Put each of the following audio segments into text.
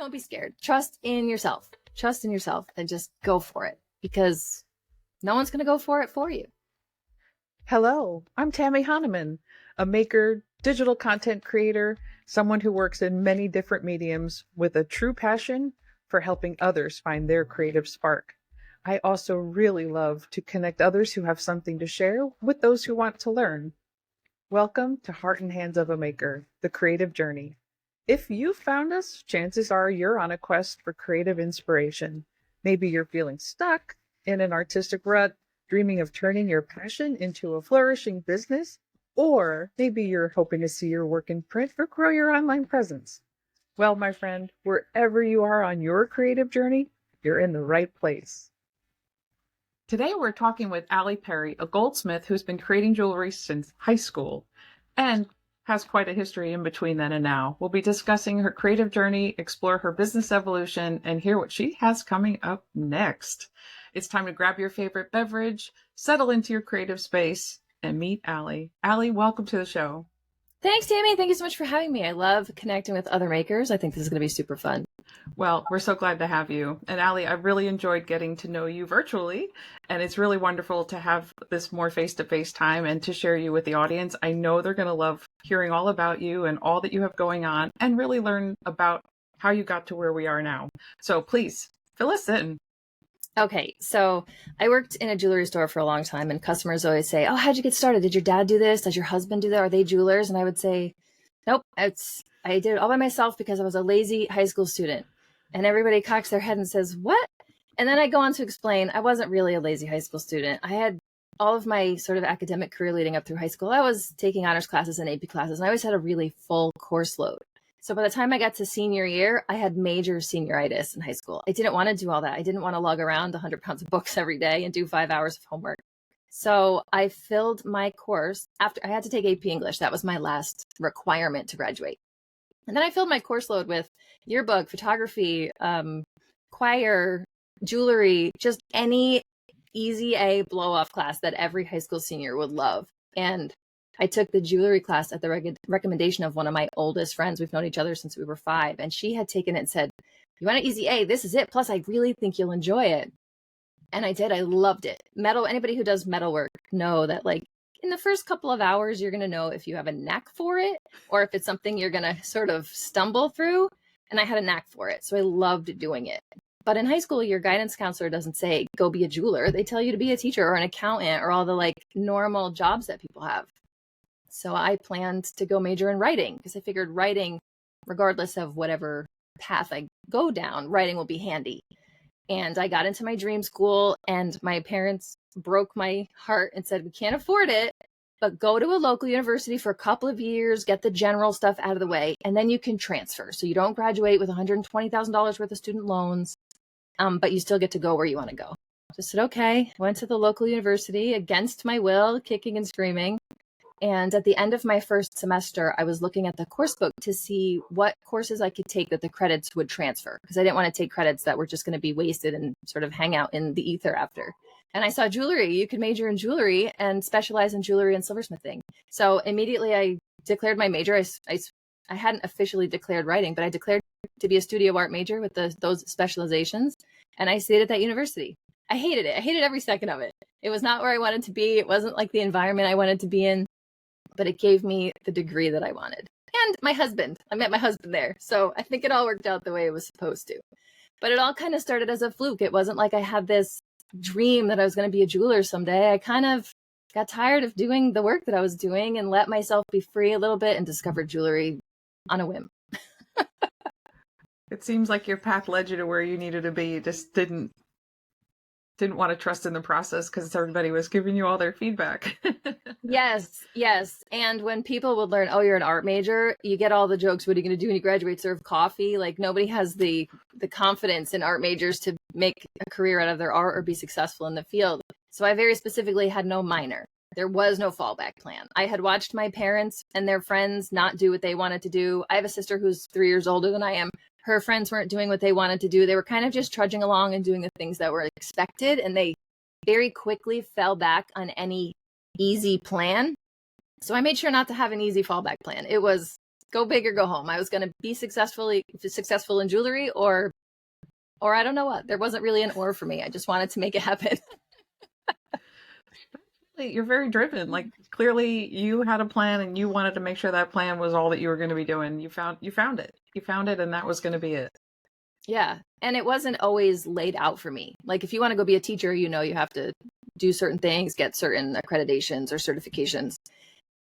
Don't be scared. Trust in yourself. Trust in yourself and just go for it because no one's going to go for it for you. Hello, I'm Tammy Honaman, a maker, digital content creator, someone who works in many different mediums with a true passion for helping others find their creative spark. I also really love to connect others who have something to share with those who want to learn. Welcome to Heart and Hands of a Maker, the creative journey. If you found us, chances are you're on a quest for creative inspiration. Maybe you're feeling stuck in an artistic rut, dreaming of turning your passion into a flourishing business, or maybe you're hoping to see your work in print or grow your online presence. Well, my friend, wherever you are on your creative journey, you're in the right place. Today we're talking with Allie Perry, a goldsmith who's been creating jewelry since high school and has quite a history in between then and now. We'll be discussing her creative journey, explore her business evolution, and hear what she has coming up next. It's time to grab your favorite beverage, settle into your creative space, and meet Allie. Allie, welcome to the show. Thanks, Tammy. Thank you so much for having me. I love connecting with other makers. I think this is going to be super fun. Well, we're so glad to have you. And Allie, I've really enjoyed getting to know you virtually, and it's really wonderful to have this more face-to-face time and to share you with the audience. I know they're going to love hearing all about you and all that you have going on and really learn about how you got to where we are now. So please, fill us in. Okay, so I worked in a jewelry store for a long time, and customers always say, "Oh, how'd you get started? Did your dad do this? Does your husband do that? Are they jewelers?" And I would say, "Nope, I did it all by myself because I was a lazy high school student." And everybody cocks their head and says, "What?" And then I go on to explain I wasn't really a lazy high school student. I had all of my sort of academic career leading up through high school. I was taking honors classes and AP classes, and I always had a really full course load. So by the time I got to senior year, I had major senioritis in high school. I didn't want to do all that. I didn't want to lug around 100 pounds of books every day and do 5 hours of homework. So I filled my course after I had to take AP English. That was my last requirement to graduate. And then I filled my course load with yearbook, photography, choir, jewelry, just any easy A blow off class that every high school senior would love. And I took the jewelry class at the recommendation of one of my oldest friends. We've known each other since we were 5. And she had taken it and said, "You want an easy A? This is it. Plus, I really think you'll enjoy it." And I did. I loved it. Anybody who does metal work know that like in the first couple of hours, you're going to know if you have a knack for it or if it's something you're going to sort of stumble through. And I had a knack for it. So I loved doing it. But in high school, your guidance counselor doesn't say, "Go be a jeweler." They tell you to be a teacher or an accountant or all the like normal jobs that people have. So I planned to go major in writing because I figured writing, regardless of whatever path I go down, writing will be handy. And I got into my dream school and my parents broke my heart and said, "We can't afford it, but go to a local university for a couple of years, get the general stuff out of the way, and then you can transfer. So you don't graduate with $120,000 worth of student loans, but you still get to go where you want to go." So I said, okay, went to the local university against my will, kicking and screaming. And at the end of my first semester, I was looking at the course book to see what courses I could take that the credits would transfer, because I didn't want to take credits that were just going to be wasted and sort of hang out in the ether after. And I saw jewelry. You could major in jewelry and specialize in jewelry and silversmithing. So immediately I declared my major. I hadn't officially declared writing, but I declared to be a studio art major with those specializations. And I stayed at that university. I hated it. I hated every second of it. It was not where I wanted to be. It wasn't like the environment I wanted to be in. But it gave me the degree that I wanted. And my husband, I met my husband there. So I think it all worked out the way it was supposed to. But it all kind of started as a fluke. It wasn't like I had this dream that I was going to be a jeweler someday. I kind of got tired of doing the work that I was doing and let myself be free a little bit and discovered jewelry on a whim. It seems like your path led you to where you needed to be. You just didn't want to trust in the process because everybody was giving you all their feedback. Yes. And when people would learn, "Oh, you're an art major," you get all the jokes. "What are you going to do when you graduate? Serve coffee?" Like nobody has the confidence in art majors to make a career out of their art or be successful in the field. So I very specifically had no minor. There was no fallback plan. I had watched my parents and their friends not do what they wanted to do. I have a sister who's 3 years older than I am. Her friends weren't doing what they wanted to do. They were kind of just trudging along and doing the things that were expected. And they very quickly fell back on any easy plan. So I made sure not to have an easy fallback plan. It was go big or go home. I was going to be successful in jewelry, or I don't know what. There wasn't really an or for me. I just wanted to make it happen. You're very driven. Like, clearly you had a plan and you wanted to make sure that plan was all that you were going to be doing. You found it. You found it, and that was going to be it. Yeah. And it wasn't always laid out for me. Like, if you want to go be a teacher, you have to do certain things, get certain accreditations or certifications.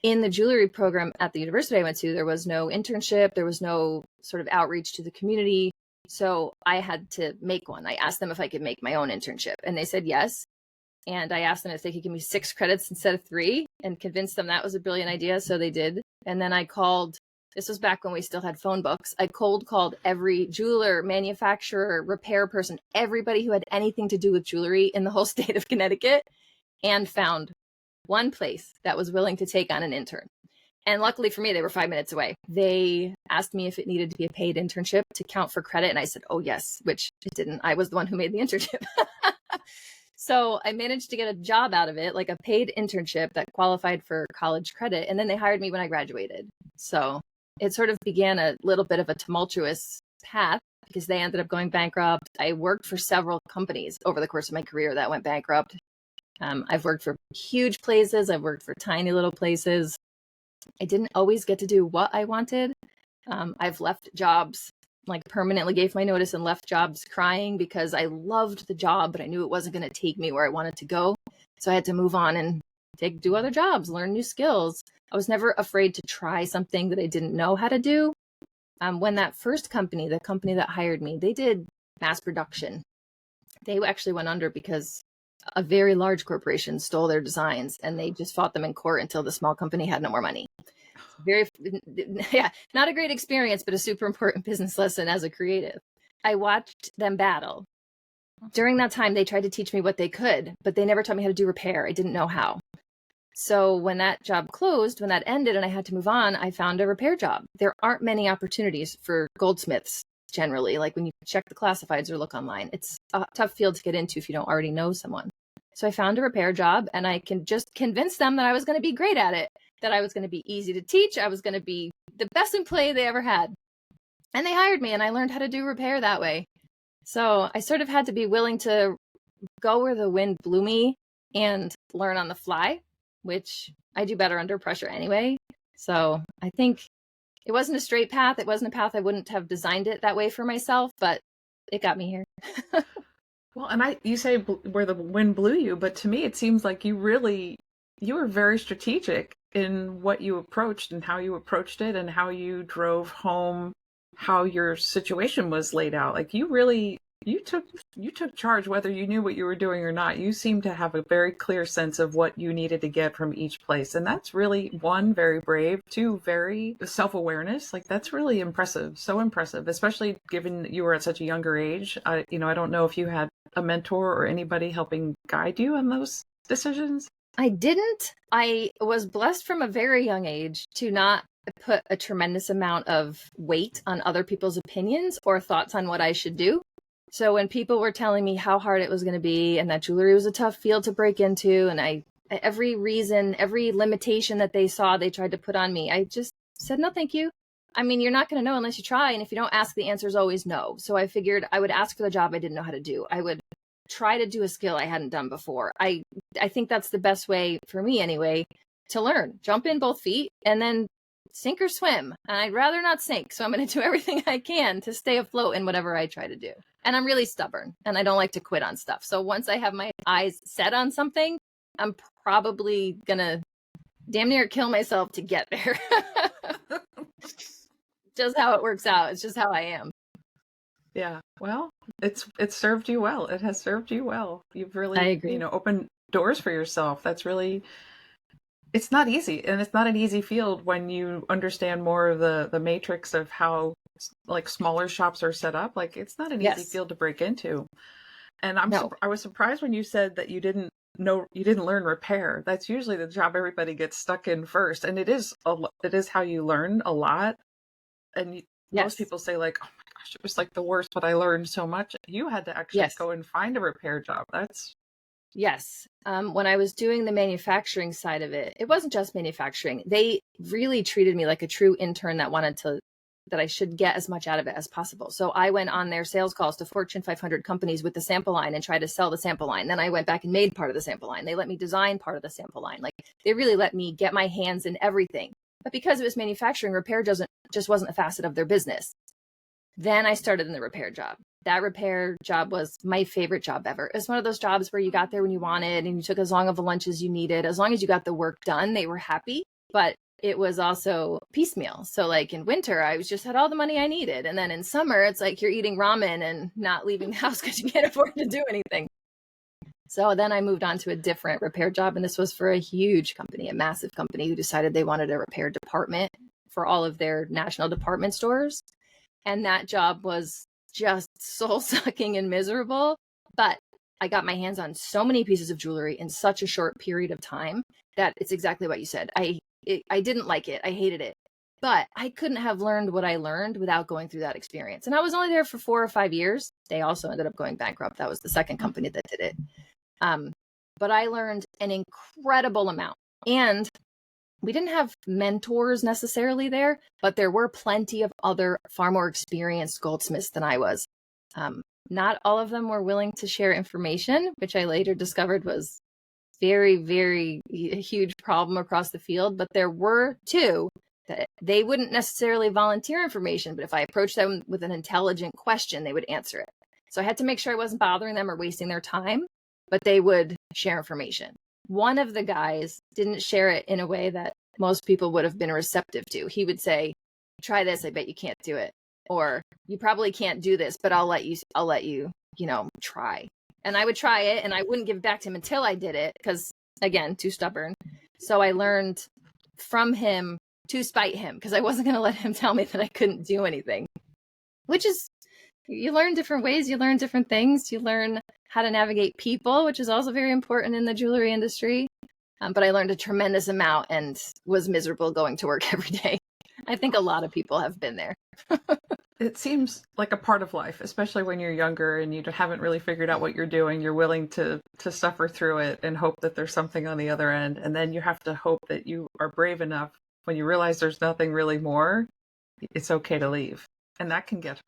In the jewelry program at the university I went to, there was no internship. There was no sort of outreach to the community. So I had to make one. I asked them if I could make my own internship, and they said yes. And I asked them if they could give me 6 credits instead of 3, and convinced them that was a brilliant idea. So they did. And then I called, this was back when we still had phone books. I cold called every jeweler, manufacturer, repair person, everybody who had anything to do with jewelry in the whole state of Connecticut, and found one place that was willing to take on an intern. And luckily for me, they were 5 minutes away. They asked me if it needed to be a paid internship to count for credit. And I said, oh, yes, which it didn't. I was the one who made the internship. So I managed to get a job out of it, like a paid internship that qualified for college credit. And then they hired me when I graduated. So it sort of began a little bit of a tumultuous path because they ended up going bankrupt. I worked for several companies over the course of my career that went bankrupt. I've worked for huge places. I've worked for tiny little places. I didn't always get to do what I wanted. I've left jobs, like permanently gave my notice and left jobs crying because I loved the job, but I knew it wasn't going to take me where I wanted to go. So I had to move on and do other jobs, learn new skills. I was never afraid to try something that I didn't know how to do. When that first company, the company that hired me, they did mass production. They actually went under because a very large corporation stole their designs, and they just fought them in court until the small company had no more money. Not a great experience, but a super important business lesson as a creative. I watched them battle. During that time, they tried to teach me what they could, but they never taught me how to do repair. I didn't know how. So when that job closed, when that ended and I had to move on, I found a repair job. There aren't many opportunities for goldsmiths generally. Like when you check the classifieds or look online, it's a tough field to get into if you don't already know someone. So I found a repair job, and I can just convince them that I was going to be great at it, that I was going to be easy to teach. I was going to be the best employee they ever had. And they hired me, and I learned how to do repair that way. So I sort of had to be willing to go where the wind blew me and learn on the fly, which I do better under pressure anyway. So I think it wasn't a straight path. It wasn't a path I wouldn't have designed it that way for myself, but it got me here. Well, and you say where the wind blew you, but to me, it seems like you were very strategic in what you approached and how you approached it and how you drove home how your situation was laid out. Like you took charge whether you knew what you were doing or not. You seem to have a very clear sense of what you needed to get from each place. And that's really, 1, very brave, 2, very self-awareness. Like, that's really impressive. So impressive, especially given you were at such a younger age. I don't know if you had a mentor or anybody helping guide you on those decisions. I didn't. I was blessed from a very young age to not put a tremendous amount of weight on other people's opinions or thoughts on what I should do. So when people were telling me how hard it was going to be and that jewelry was a tough field to break into, and every limitation that they saw, they tried to put on me, I just said, no, thank you. I mean, you're not going to know unless you try. And if you don't ask, the answer is always no. So I figured I would ask for the job I didn't know how to do. I would try to do a skill I hadn't done before. I think that's the best way for me anyway, to learn. Jump in both feet and then sink or swim. And I'd rather not sink. So I'm going to do everything I can to stay afloat in whatever I try to do. And I'm really stubborn and I don't like to quit on stuff. So once I have my eyes set on something, I'm probably going to damn near kill myself to get there. Just how it works out. It's just how I am. Yeah. Well, it's served you well. It has served you well. You've really, I agree. Opened doors for yourself. That's really, it's not easy. And it's not an easy field when you understand more of the matrix of how like smaller shops are set up. Like, it's not an easy field to break into. And I was surprised when you said that you didn't learn repair. That's usually the job everybody gets stuck in first. And it is how you learn a lot. And most people say like, oh my gosh, it was like the worst, but I learned so much. You had to actually go and find a repair job. That's Yes. When I was doing the manufacturing side of it, it wasn't just manufacturing. They really treated me like a true intern that I should get as much out of it as possible. So I went on their sales calls to Fortune 500 companies with the sample line and tried to sell the sample line. Then I went back and made part of the sample line. They let me design part of the sample line. Like, they really let me get my hands in everything. But because it was manufacturing, repair just wasn't a facet of their business. Then I started in the repair job. That repair job was my favorite job ever. It was one of those jobs where you got there when you wanted and you took as long of a lunch as you needed. As long as you got the work done, they were happy. But it was also piecemeal. So like in winter, I just had all the money I needed. And then in summer, it's like you're eating ramen and not leaving the house because you can't afford to do anything. So then I moved on to a different repair job. And this was for a huge company, a massive company who decided they wanted a repair department for all of their national department stores. And that job was just soul sucking and miserable. But I got my hands on so many pieces of jewelry in such a short period of time that it's exactly what you said. I didn't like it. I hated it. But I couldn't have learned what I learned without going through that experience. And I was only there for 4 or 5 years. They also ended up going bankrupt. That was the second company that did it. But I learned an incredible amount. And we didn't have mentors necessarily there, but there were plenty of other far more experienced goldsmiths than I was. Not all of them were willing to share information, which I later discovered was very, very a huge problem across the field. But there were two that they wouldn't necessarily volunteer information, but if I approached them with an intelligent question, they would answer it. So I had to make sure I wasn't bothering them or wasting their time, but they would share information. One of the guys didn't share it in a way that most people would have been receptive to. He would say, try this, I bet you can't do it. Or you probably can't do this, but I'll let you, try. And I would try it and I wouldn't give it back to him until I did it because, again, too stubborn. So I learned from him to spite him because I wasn't going to let him tell me that I couldn't do anything, which is, you learn different ways, you learn different things, you learn how to navigate people, which is also very important in the jewelry industry. But I learned a tremendous amount and was miserable going to work every day. I think a lot of people have been there. It seems like a part of life, especially when you're younger and you haven't really figured out what you're doing. You're willing to suffer through it and hope that there's something on the other end. And then you have to hope that you are brave enough when you realize there's nothing really more, it's okay to leave. And that can get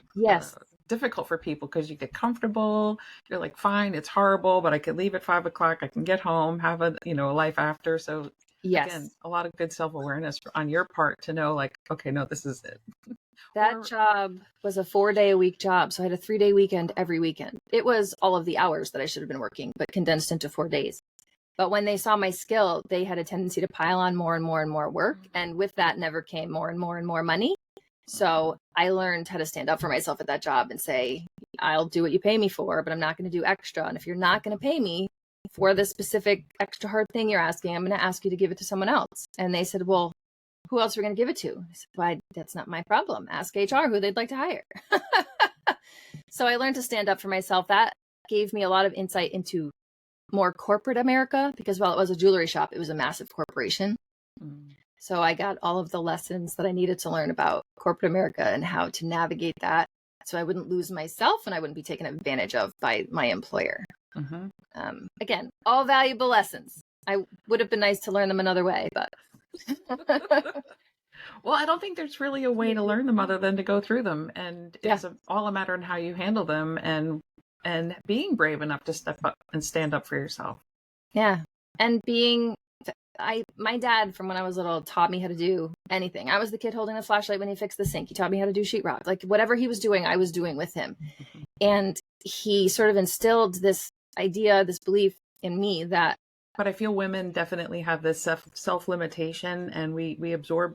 difficult for people because you get comfortable. You're like, fine, it's horrible, but I could leave at 5 o'clock. I can get home, have a life after. So yes, again, a lot of good self-awareness on your part to know like, okay, no, this is it. That job was a 4-day-a-week job. So I had a 3-day weekend every weekend. It was all of the hours that I should have been working, but condensed into 4 days. But when they saw my skill, they had a tendency to pile on more and more and more work. And with that never came more and more and more money. So I learned how to stand up for myself at that job and say, I'll do what you pay me for, but I'm not going to do extra. And if you're not going to pay me for the specific extra hard thing you're asking, I'm going to ask you to give it to someone else. And they said, well, who else are we going to give it to? I said, well, that's not my problem. Ask HR who they'd like to hire. So I learned to stand up for myself. That gave me a lot of insight into more corporate America, because while it was a jewelry shop, it was a massive corporation. So I got all of the lessons that I needed to learn about corporate America and how to navigate that so I wouldn't lose myself and I wouldn't be taken advantage of by my employer. Again, all valuable lessons. I would have been nice to learn them another way, but. Well, I don't think there's really a way to learn them other than to go through them. And it's all a matter of how you handle them and being brave enough to step up and stand up for yourself. Yeah. And my dad, from when I was little, taught me how to do anything. I was the kid holding the flashlight when he fixed the sink. He taught me how to do sheetrock. Like whatever he was doing, I was doing with him. And he sort of instilled this idea, this belief in me that. But I feel women definitely have this self-limitation and we absorb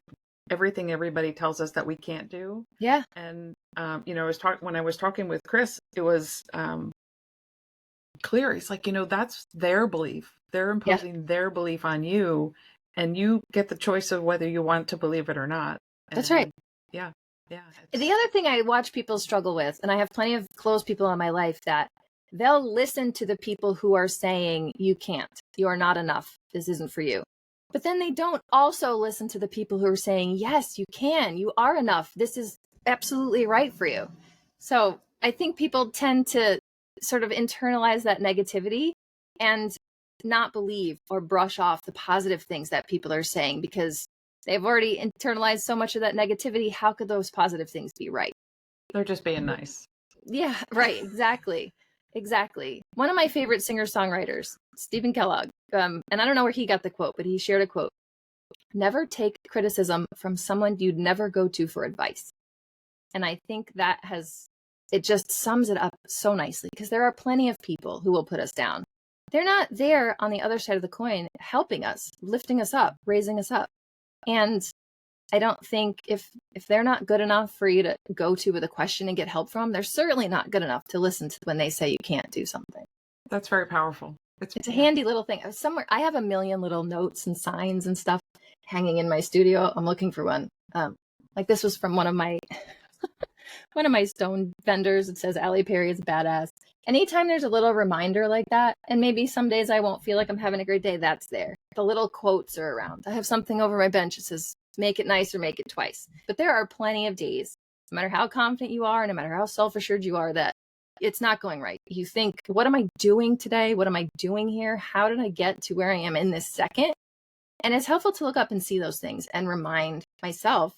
everything everybody tells us that we can't do. Yeah. And, when I was talking with Chris, it was clear. It's like, that's their belief. They're imposing their belief on you and you get the choice of whether you want to believe it or not. And that's right. Yeah. The other thing I watch people struggle with, and I have plenty of close people in my life that they'll listen to the people who are saying, you can't, you are not enough, this isn't for you. But then they don't also listen to the people who are saying, yes, you can, you are enough, this is absolutely right for you. So I think people tend to sort of internalize that negativity and not believe or brush off the positive things that people are saying because they've already internalized so much of that negativity. How could those positive things be right? They're just being nice. Yeah, right. Exactly. Exactly. One of my favorite singer-songwriters, Stephen Kellogg, and I don't know where he got the quote, but he shared a quote. Never take criticism from someone you'd never go to for advice. And I think it just sums it up so nicely because there are plenty of people who will put us down. They're not there on the other side of the coin, helping us, lifting us up, raising us up. And I don't think if they're not good enough for you to go to with a question and get help from, they're certainly not good enough to listen to when they say you can't do something. That's very powerful. It's a handy little thing. I have a million little notes and signs and stuff hanging in my studio. I'm looking for one. Like this was from one of my stone vendors. It says Allie Perry is badass. Anytime there's a little reminder like that, and maybe some days I won't feel like I'm having a great day, that's there. The little quotes are around. I have something over my bench that says, make it nice or make it twice. But there are plenty of days, no matter how confident you are, no matter how self-assured you are, that it's not going right. You think, what am I doing today? What am I doing here? How did I get to where I am in this second? And it's helpful to look up and see those things and remind myself,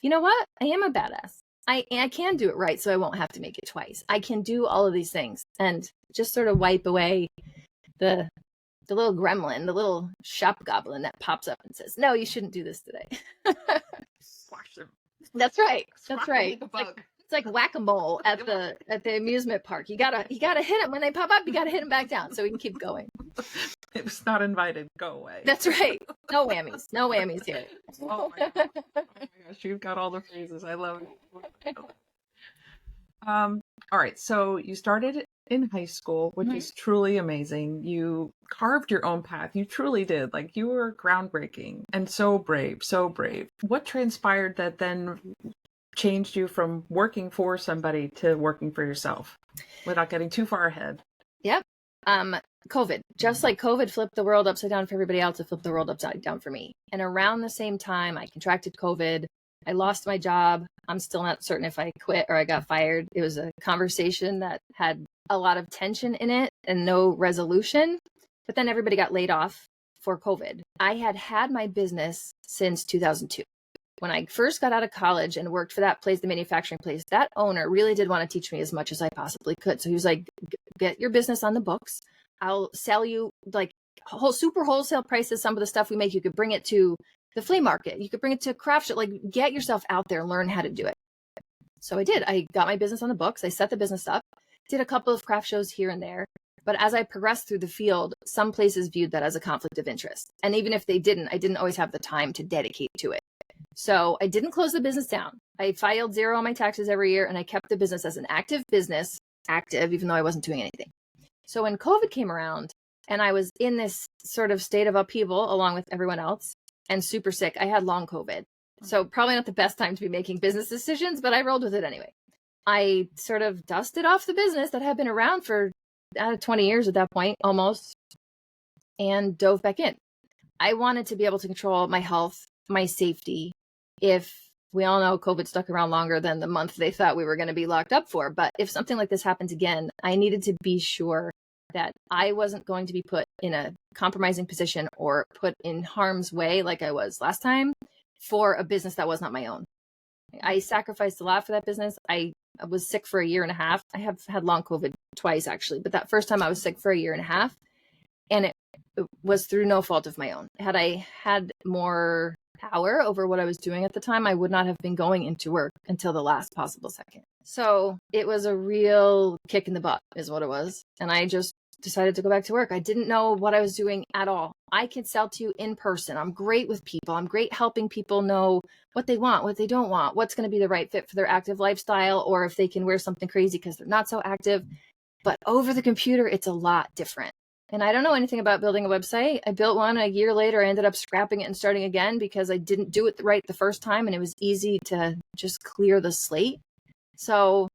you know what? I am a badass. I can do it right, so I won't have to make it twice. I can do all of these things and just sort of wipe away the little gremlin, the little shop goblin that pops up and says, no, you shouldn't do this today. Squash them. That's right. That's right. Like It's like whack-a-mole at the amusement park. You gotta hit them when they pop up. You gotta hit them back down so we can keep going. It was not invited. Go away. That's right. No whammies. No whammies here. Oh my God. Oh my gosh, you've got all the phrases. I love it. All right. So you started in high school, which is truly amazing. You carved your own path. You truly did. Like you were groundbreaking and so brave, so brave. What transpired that then changed you from working for somebody to working for yourself without getting too far ahead? Yep. COVID. Just like COVID flipped the world upside down for everybody else, it flipped the world upside down for me. And around the same time, I contracted COVID. I lost my job. I'm still not certain if I quit or I got fired. It was a conversation that had a lot of tension in it and no resolution. But then everybody got laid off for COVID. I had my business since 2002. When I first got out of college and worked for that place, the manufacturing place, that owner really did want to teach me as much as I possibly could. So he was like, get your business on the books. I'll sell you like super wholesale prices. Some of the stuff we make, you could bring it to the flea market. You could bring it to a craft show, like get yourself out there, learn how to do it. So I did. I got my business on the books. I set the business up, did a couple of craft shows here and there. But as I progressed through the field, some places viewed that as a conflict of interest. And even if they didn't, I didn't always have the time to dedicate to it. So I didn't close the business down. I filed 0 on my taxes every year, and I kept the business as an active business, even though I wasn't doing anything. So when COVID came around and I was in this sort of state of upheaval along with everyone else and super sick, I had long COVID. So probably not the best time to be making business decisions, but I rolled with it anyway. I sort of dusted off the business that had been around for 20 years at that point, almost, and dove back in. I wanted to be able to control my health, my safety. If we all know COVID stuck around longer than the month they thought we were going to be locked up for, but if something like this happens again, I needed to be sure that I wasn't going to be put in a compromising position or put in harm's way like I was last time for a business that was not my own. I sacrificed a lot for that business. I was sick for 1.5 years. I have had long COVID twice actually, but that first time I was sick for 1.5 years, and it was through no fault of my own. Had I had more power over what I was doing at the time, I would not have been going into work until the last possible second. So it was a real kick in the butt is what it was. And I just decided to go back to work. I didn't know what I was doing at all. I can sell to you in person. I'm great with people. I'm great helping people know what they want, what they don't want, what's going to be the right fit for their active lifestyle, or if they can wear something crazy because they're not so active. But over the computer, it's a lot different. And I don't know anything about building a website. I built one. 1 year later, I ended up scrapping it and starting again because I didn't do it right the first time. And it was easy to just clear the slate. So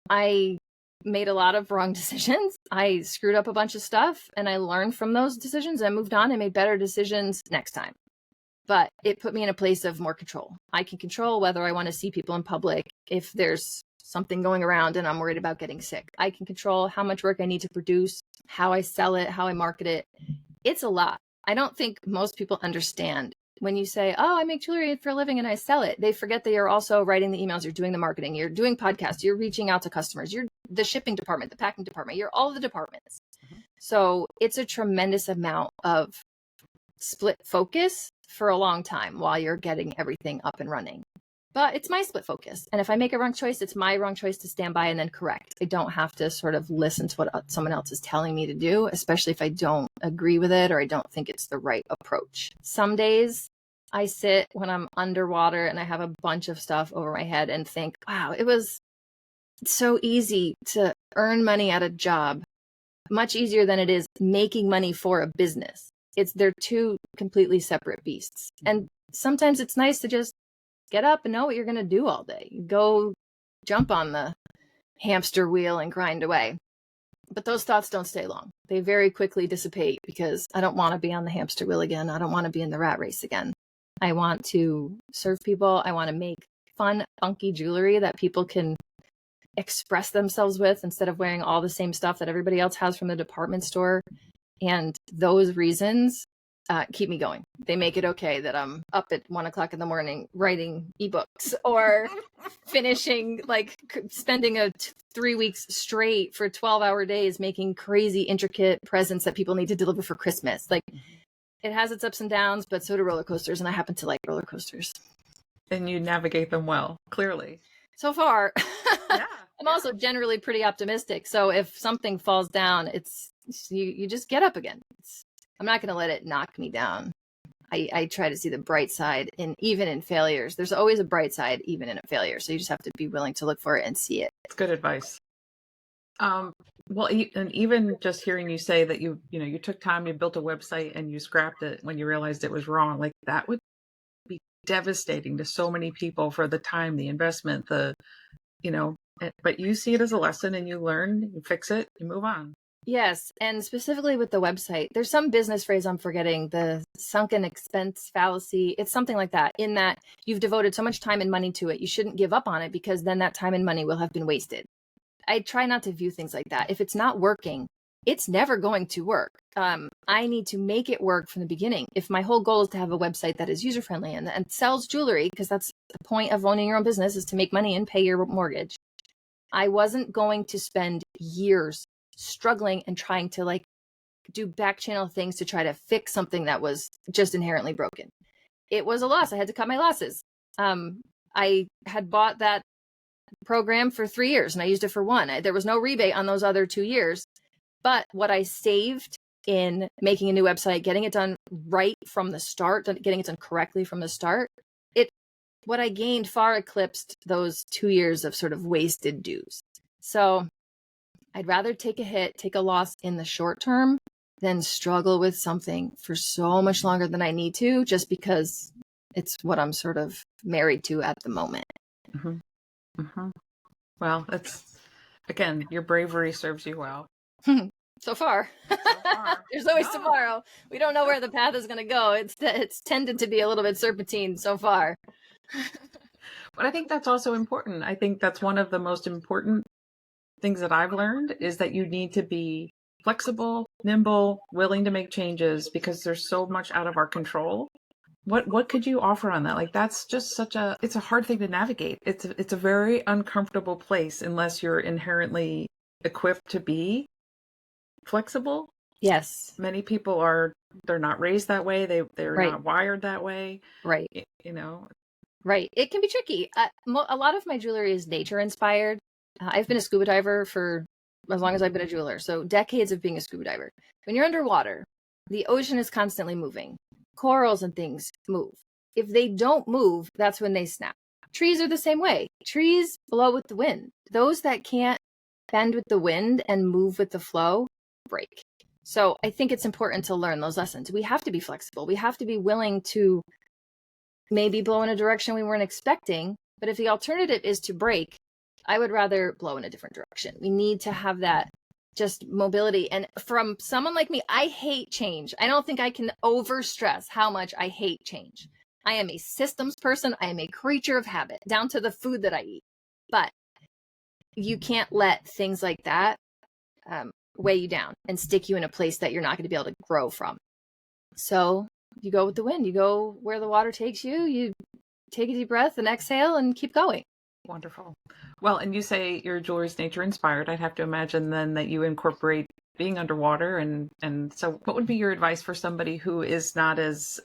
I made a lot of wrong decisions. I screwed up a bunch of stuff and I learned from those decisions. I moved on and made better decisions next time. But it put me in a place of more control. I can control whether I want to see people in public, if there's something going around and I'm worried about getting sick. I can control how much work I need to produce, how I sell it, how I market it. It's a lot. I don't think most people understand when you say, oh, I make jewelry for a living and I sell it. They forget that you're also writing the emails, you're doing the marketing, you're doing podcasts, you're reaching out to customers, you're the shipping department, the packing department, you're all the departments. So it's a tremendous amount of split focus for a long time while you're getting everything up and running. But it's my split focus. And if I make a wrong choice, it's my wrong choice to stand by and then correct. I don't have to sort of listen to what someone else is telling me to do, especially if I don't agree with it or I don't think it's the right approach. Some days I sit when I'm underwater and I have a bunch of stuff over my head and think, wow, it was so easy to earn money at a job, much easier than it is making money for a business. They're two completely separate beasts. And sometimes it's nice to just get up and know what you're going to do all day. Go jump on the hamster wheel and grind away. But those thoughts don't stay long. They very quickly dissipate because I don't want to be on the hamster wheel again. I don't want to be in the rat race again. I want to serve people. I want to make fun, funky jewelry that people can express themselves with instead of wearing all the same stuff that everybody else has from the department store. And those reasons keep me going. They make it okay that I'm up at 1 o'clock in the morning writing ebooks or finishing, like spending 3 weeks straight for 12-hour days making crazy intricate presents that people need to deliver for Christmas. Like, it has its ups and downs, but so do roller coasters, and I happen to like roller coasters. And you navigate them well, clearly. So far. Yeah. I'm also generally pretty optimistic. So if something falls down, you just get up again. I'm not going to let it knock me down. I try to see the bright side even in failures. There's always a bright side, even in a failure. So you just have to be willing to look for it and see it. It's good advice. Well, and even just hearing you say that you took time, you built a website and you scrapped it when you realized it was wrong, like that would be devastating to so many people for the time, the investment, but you see it as a lesson and you learn, you fix it, you move on. Yes. And specifically with the website, there's some business phrase I'm forgetting, the sunken expense fallacy. It's something like that, in that you've devoted so much time and money to it. You shouldn't give up on it because then that time and money will have been wasted. I try not to view things like that. If it's not working, it's never going to work. I need to make it work from the beginning. If my whole goal is to have a website that is user-friendly and sells jewelry, because that's the point of owning your own business, is to make money and pay your mortgage, I wasn't going to spend years struggling and trying to do back channel things to try to fix something that was just inherently broken. It was a loss. I had to cut my losses. I had bought that program for 3 years and I used it for 1. There was no rebate on those other 2 years. But what I saved in making a new website, getting it done right from the start, getting it done correctly from the start, what I gained far eclipsed those 2 years of sort of wasted dues. So I'd rather take a hit, take a loss in the short term than struggle with something for so much longer than I need to, just because it's what I'm sort of married to at the moment. Mm-hmm. Mm-hmm. Well, again, your bravery serves you well. So far. There's always tomorrow. We don't know where the path is going to go. It's tended to be a little bit serpentine so far. But I think that's also important. I think that's one of the most important things that I've learned, is that you need to be flexible, nimble, willing to make changes, because there's so much out of our control. What could you offer on that? Like, that's just it's a hard thing to navigate. It's a very uncomfortable place unless you're inherently equipped to be flexible. Yes. Many people they're not raised that way. They're right. not wired that way. Right. Right. It can be tricky. A lot of my jewelry is nature inspired. I've been a scuba diver for as long as I've been a jeweler. So decades of being a scuba diver. When you're underwater, the ocean is constantly moving. Corals and things move. If they don't move, that's when they snap. Trees are the same way. Trees blow with the wind. Those that can't bend with the wind and move with the flow break. So I think it's important to learn those lessons. We have to be flexible. We have to be willing to maybe blow in a direction we weren't expecting. But if the alternative is to break, I would rather blow in a different direction. We need to have that just mobility. And from someone like me, I hate change. I don't think I can overstress how much I hate change. I am a systems person. I am a creature of habit, down to the food that I eat. But you can't let things like that weigh you down and stick you in a place that you're not going to be able to grow from. So you go with the wind, you go where the water takes you, you take a deep breath and exhale and keep going. Wonderful. Well, and you say your jewelry is nature inspired. I'd have to imagine then that you incorporate being underwater. And so what would be your advice for somebody who is not as,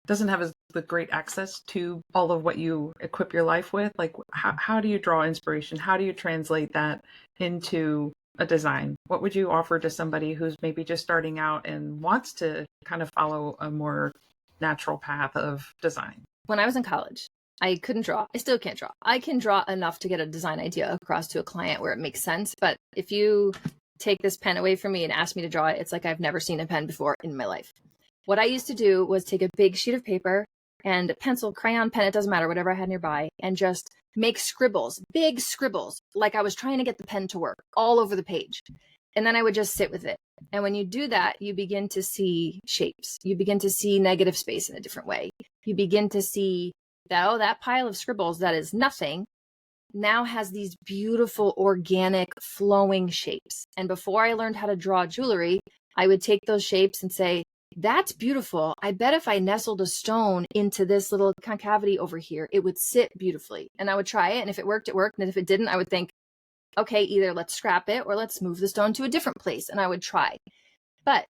doesn't have as the great access to all of what you equip your life with? Like, how do you draw inspiration? How do you translate that into a design? What would you offer to somebody who's maybe just starting out and wants to kind of follow a more natural path of design? When I was in college, I couldn't draw. I still can't draw. I can draw enough to get a design idea across to a client where it makes sense. But if you take this pen away from me and ask me to draw it, it's like I've never seen a pen before in my life. What I used to do was take a big sheet of paper and pencil, crayon, pen, it doesn't matter, whatever I had nearby, and just make scribbles, big scribbles, like I was trying to get the pen to work all over the page. And then I would just sit with it. And when you do that, you begin to see shapes. You begin to see negative space in a different way. You begin to see that, oh, that pile of scribbles that is nothing now has these beautiful, organic, flowing shapes. And before I learned how to draw jewelry, I would take those shapes and say, that's beautiful. I bet if I nestled a stone into this little concavity over here, it would sit beautifully. And I would try it. And if it worked, it worked. And if it didn't, I would think, okay, either let's scrap it or let's move the stone to a different place. And I would try. But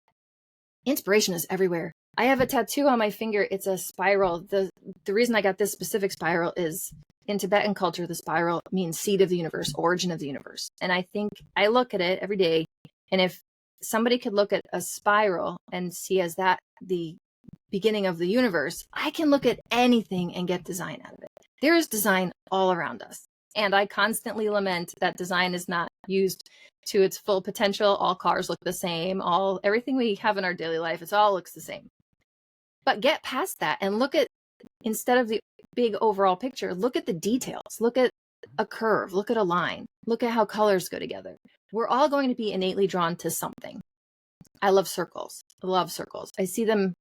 inspiration is everywhere. I have a tattoo on my finger. It's a spiral. The reason I got this specific spiral is in Tibetan culture, the spiral means seed of the universe, origin of the universe. And I think I look at it every day. And if somebody could look at a spiral and see as that the beginning of the universe, I can look at anything and get design out of it. There is design all around us. And I constantly lament that design is not used to its full potential. All cars look the same. Everything we have in our daily life, it all looks the same. But get past that and look at, instead of the big overall picture, look at the details. Look at a curve. Look at a line. Look at how colors go together. We're all going to be innately drawn to something. I love circles. I love circles. I see them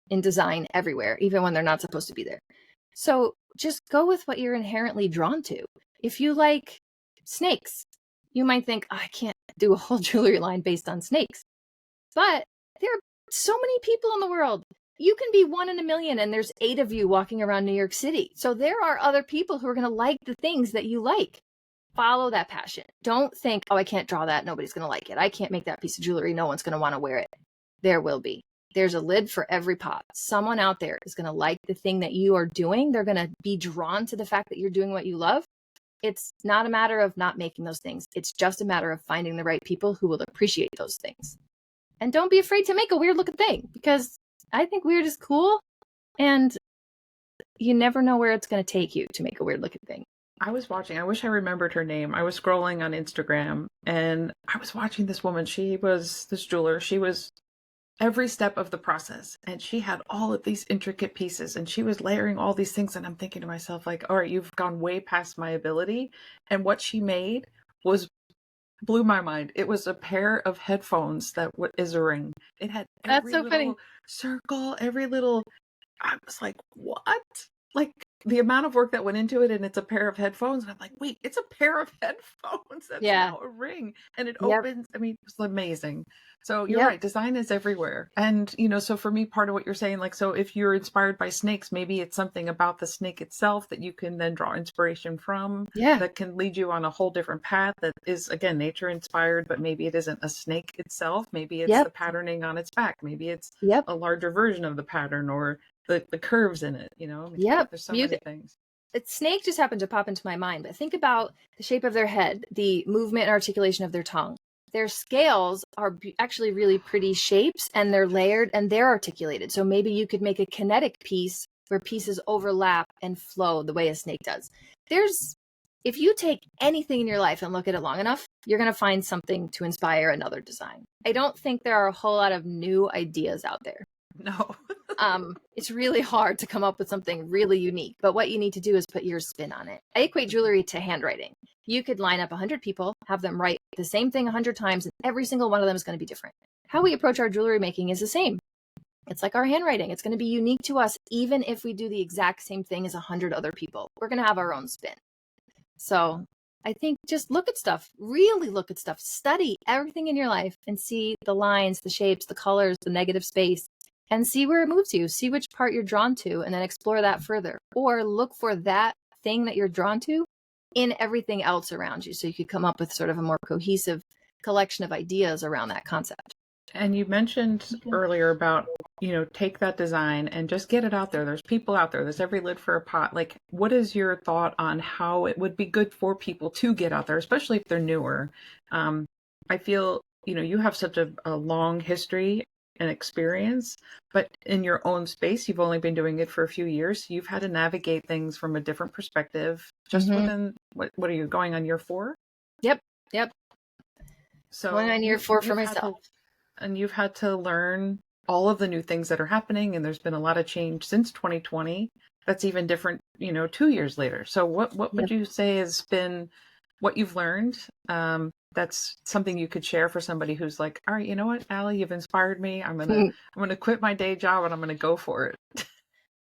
in design everywhere, even when they're not supposed to be there. So just go with what you're inherently drawn to. If you like snakes, you might think, oh, I can't do a whole jewelry line based on snakes. But there are so many people in the world. You can be 1 in a million and there's 8 of you walking around New York City. So there are other people who are going to like the things that you like. Follow that passion. Don't think, oh, I can't draw that. Nobody's going to like it. I can't make that piece of jewelry. No one's going to want to wear it. There will be. There's a lid for every pot. Someone out there is going to like the thing that you are doing. They're going to be drawn to the fact that you're doing what you love. It's not a matter of not making those things. It's just a matter of finding the right people who will appreciate those things. And don't be afraid to make a weird looking thing, because I think weird is cool. And you never know where it's going to take you to make a weird looking thing. I was watching, I wish I remembered her name. I was scrolling on Instagram and I was watching this woman. She was this jeweler. She was every step of the process and she had all of these intricate pieces and she was layering all these things. And I'm thinking to myself, like, all right, you've gone way past my ability. And what she made blew my mind. It was a pair of headphones that is a ring. It had every little funny. circle, every little, I was like, what? Like the amount of work that went into it, and it's a pair of headphones. And I'm like, wait, it's a pair of headphones. That's now a ring. And it opens. I mean, it's amazing. So you're right. Design is everywhere. And, so for me, part of what you're saying, like, so if you're inspired by snakes, maybe it's something about the snake itself that you can then draw inspiration from that can lead you on a whole different path that is, again, nature inspired, but maybe it isn't a snake itself. Maybe it's the patterning on its back. Maybe it's a larger version of the pattern or the curves in it, There's so many things. Snake just happened to pop into my mind, but think about the shape of their head, the movement and articulation of their tongue. Their scales are actually really pretty shapes and they're layered and they're articulated. So maybe you could make a kinetic piece where pieces overlap and flow the way a snake does. If you take anything in your life and look at it long enough, you're going to find something to inspire another design. I don't think there are a whole lot of new ideas out there. No. It's really hard to come up with something really unique, but what you need to do is put your spin on it. I equate jewelry to handwriting. You could line up 100 people, have them write the same thing 100 times, and every single one of them is going to be different. How we approach our jewelry making is the same. It's like our handwriting. It's going to be unique to us, even if we do the exact same thing as 100 other people. We're going to have our own spin. So I think just look at stuff, really look at stuff, study everything in your life and see the lines, the shapes, the colors, the negative space, and see where it moves you, see which part you're drawn to, and then explore that further, or look for that thing that you're drawn to in everything else around you. So you could come up with sort of a more cohesive collection of ideas around that concept. And you mentioned earlier about, take that design and just get it out there. There's people out there. There's every lid for a pot. Like, what is your thought on how it would be good for people to get out there, especially if they're newer? I feel, you have such a long history and experience, but in your own space, you've only been doing it for a few years. You've had to navigate things from a different perspective just within, what are you going on year 4? Yep. So going on year 4 for myself. And you've had to learn all of the new things that are happening, and there's been a lot of change since 2020. That's even different, 2 years later. So what would you say has been what you've learned? That's something you could share for somebody who's like, all right, you know what, Allie, you've inspired me. I'm gonna quit my day job and I'm gonna go for it.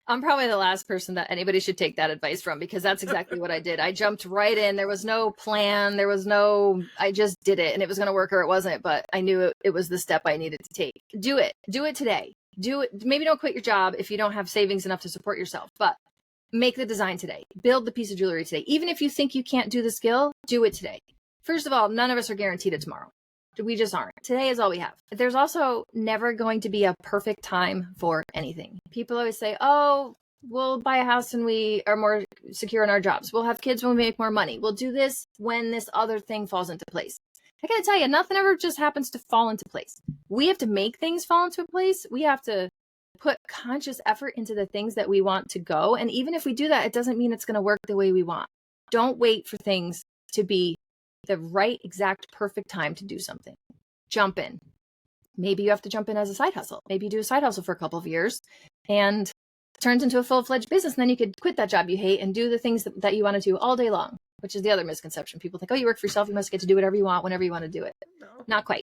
I'm probably the last person that anybody should take that advice from, because that's exactly what I did. I jumped right in. There was no plan. I just did it, and it was going to work or it wasn't, but I knew it was the step I needed to take. Do it today. Do it. Maybe don't quit your job if you don't have savings enough to support yourself, but make the design today. Build the piece of jewelry today. Even if you think you can't do the skill, do it today. First of all, none of us are guaranteed it tomorrow. We just aren't. Today is all we have. There's also never going to be a perfect time for anything. People always say, oh, we'll buy a house and we are more secure in our jobs. We'll have kids when we make more money. We'll do this when this other thing falls into place. I gotta tell you, nothing ever just happens to fall into place. We have to make things fall into place. We have to put conscious effort into the things that we want to go. And even if we do that, it doesn't mean it's going to work the way we want. Don't wait for things to be the right, exact, perfect time to do something. Jump in. Maybe you have to jump in as a side hustle. Maybe you do a side hustle for a couple of years and it turns into a full-fledged business. And then you could quit that job you hate and do the things that you want to do all day long, which is the other misconception. People think, oh, you work for yourself, you must get to do whatever you want, whenever you want to do it. No. Not quite.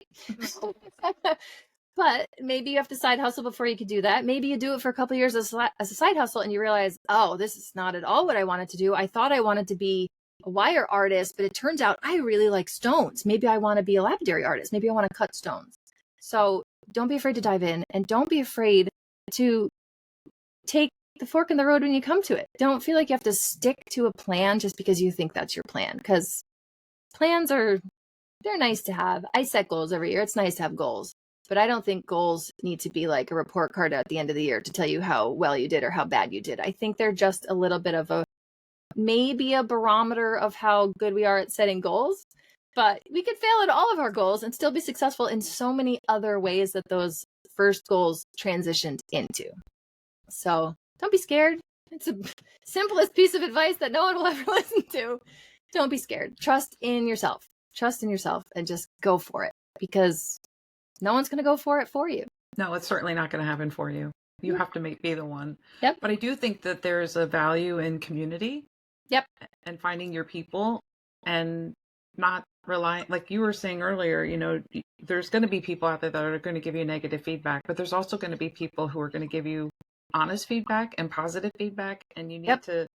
But maybe you have to side hustle before you could do that. Maybe you do it for a couple of years as a side hustle and you realize, oh, this is not at all what I wanted to do. I thought I wanted to be a wire artist, but it turns out I really like stones. Maybe I want to be a lapidary artist. Maybe I want to cut stones. So don't be afraid to dive in, and don't be afraid to take the fork in the road when you come to it. Don't feel like you have to stick to a plan just because you think that's your plan, because plans they're nice to have. I set goals every year. It's nice to have goals, but I don't think goals need to be like a report card at the end of the year to tell you how well you did or how bad you did. I think they're just a little bit of maybe a barometer of how good we are at setting goals, but we could fail at all of our goals and still be successful in so many other ways that those first goals transitioned into. So don't be scared. It's the simplest piece of advice that no one will ever listen to. Don't be scared. Trust in yourself. Trust in yourself and just go for it, because no one's going to go for it for you. No, it's certainly not going to happen for you. You have to be the one. Yep. But I do think that there's a value in community. Yep. And finding your people and not relying, like you were saying earlier, there's going to be people out there that are going to give you negative feedback, but there's also going to be people who are going to give you honest feedback and positive feedback. And you need to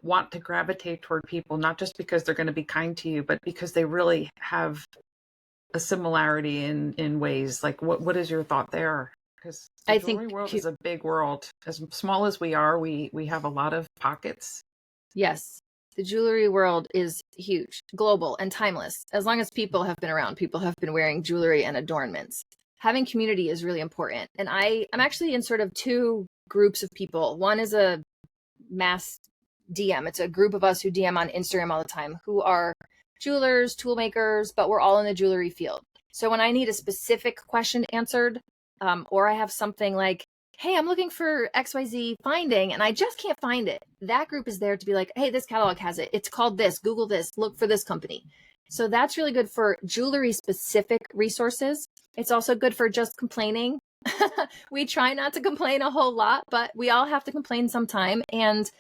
want to gravitate toward people, not just because they're going to be kind to you, but because they really have a similarity in ways. Like what is your thought there? Because the jewelry world is a big world. As small as we are, we have a lot of pockets. Yes. The jewelry world is huge, global, and timeless. As long as people have been around, people have been wearing jewelry and adornments. Having community is really important. And I'm actually in sort of two groups of people. One is a mass DM. It's a group of us who DM on Instagram all the time, who are jewelers, tool makers, but we're all in the jewelry field. So when I need a specific question answered, or I have something like, hey, I'm looking for XYZ finding and I just can't find it, that group is there to be like, hey, this catalog has it. It's called this. Google this. Look for this company. So that's really good for jewelry specific resources. It's also good for just complaining. We try not to complain a whole lot, but we all have to complain sometime. And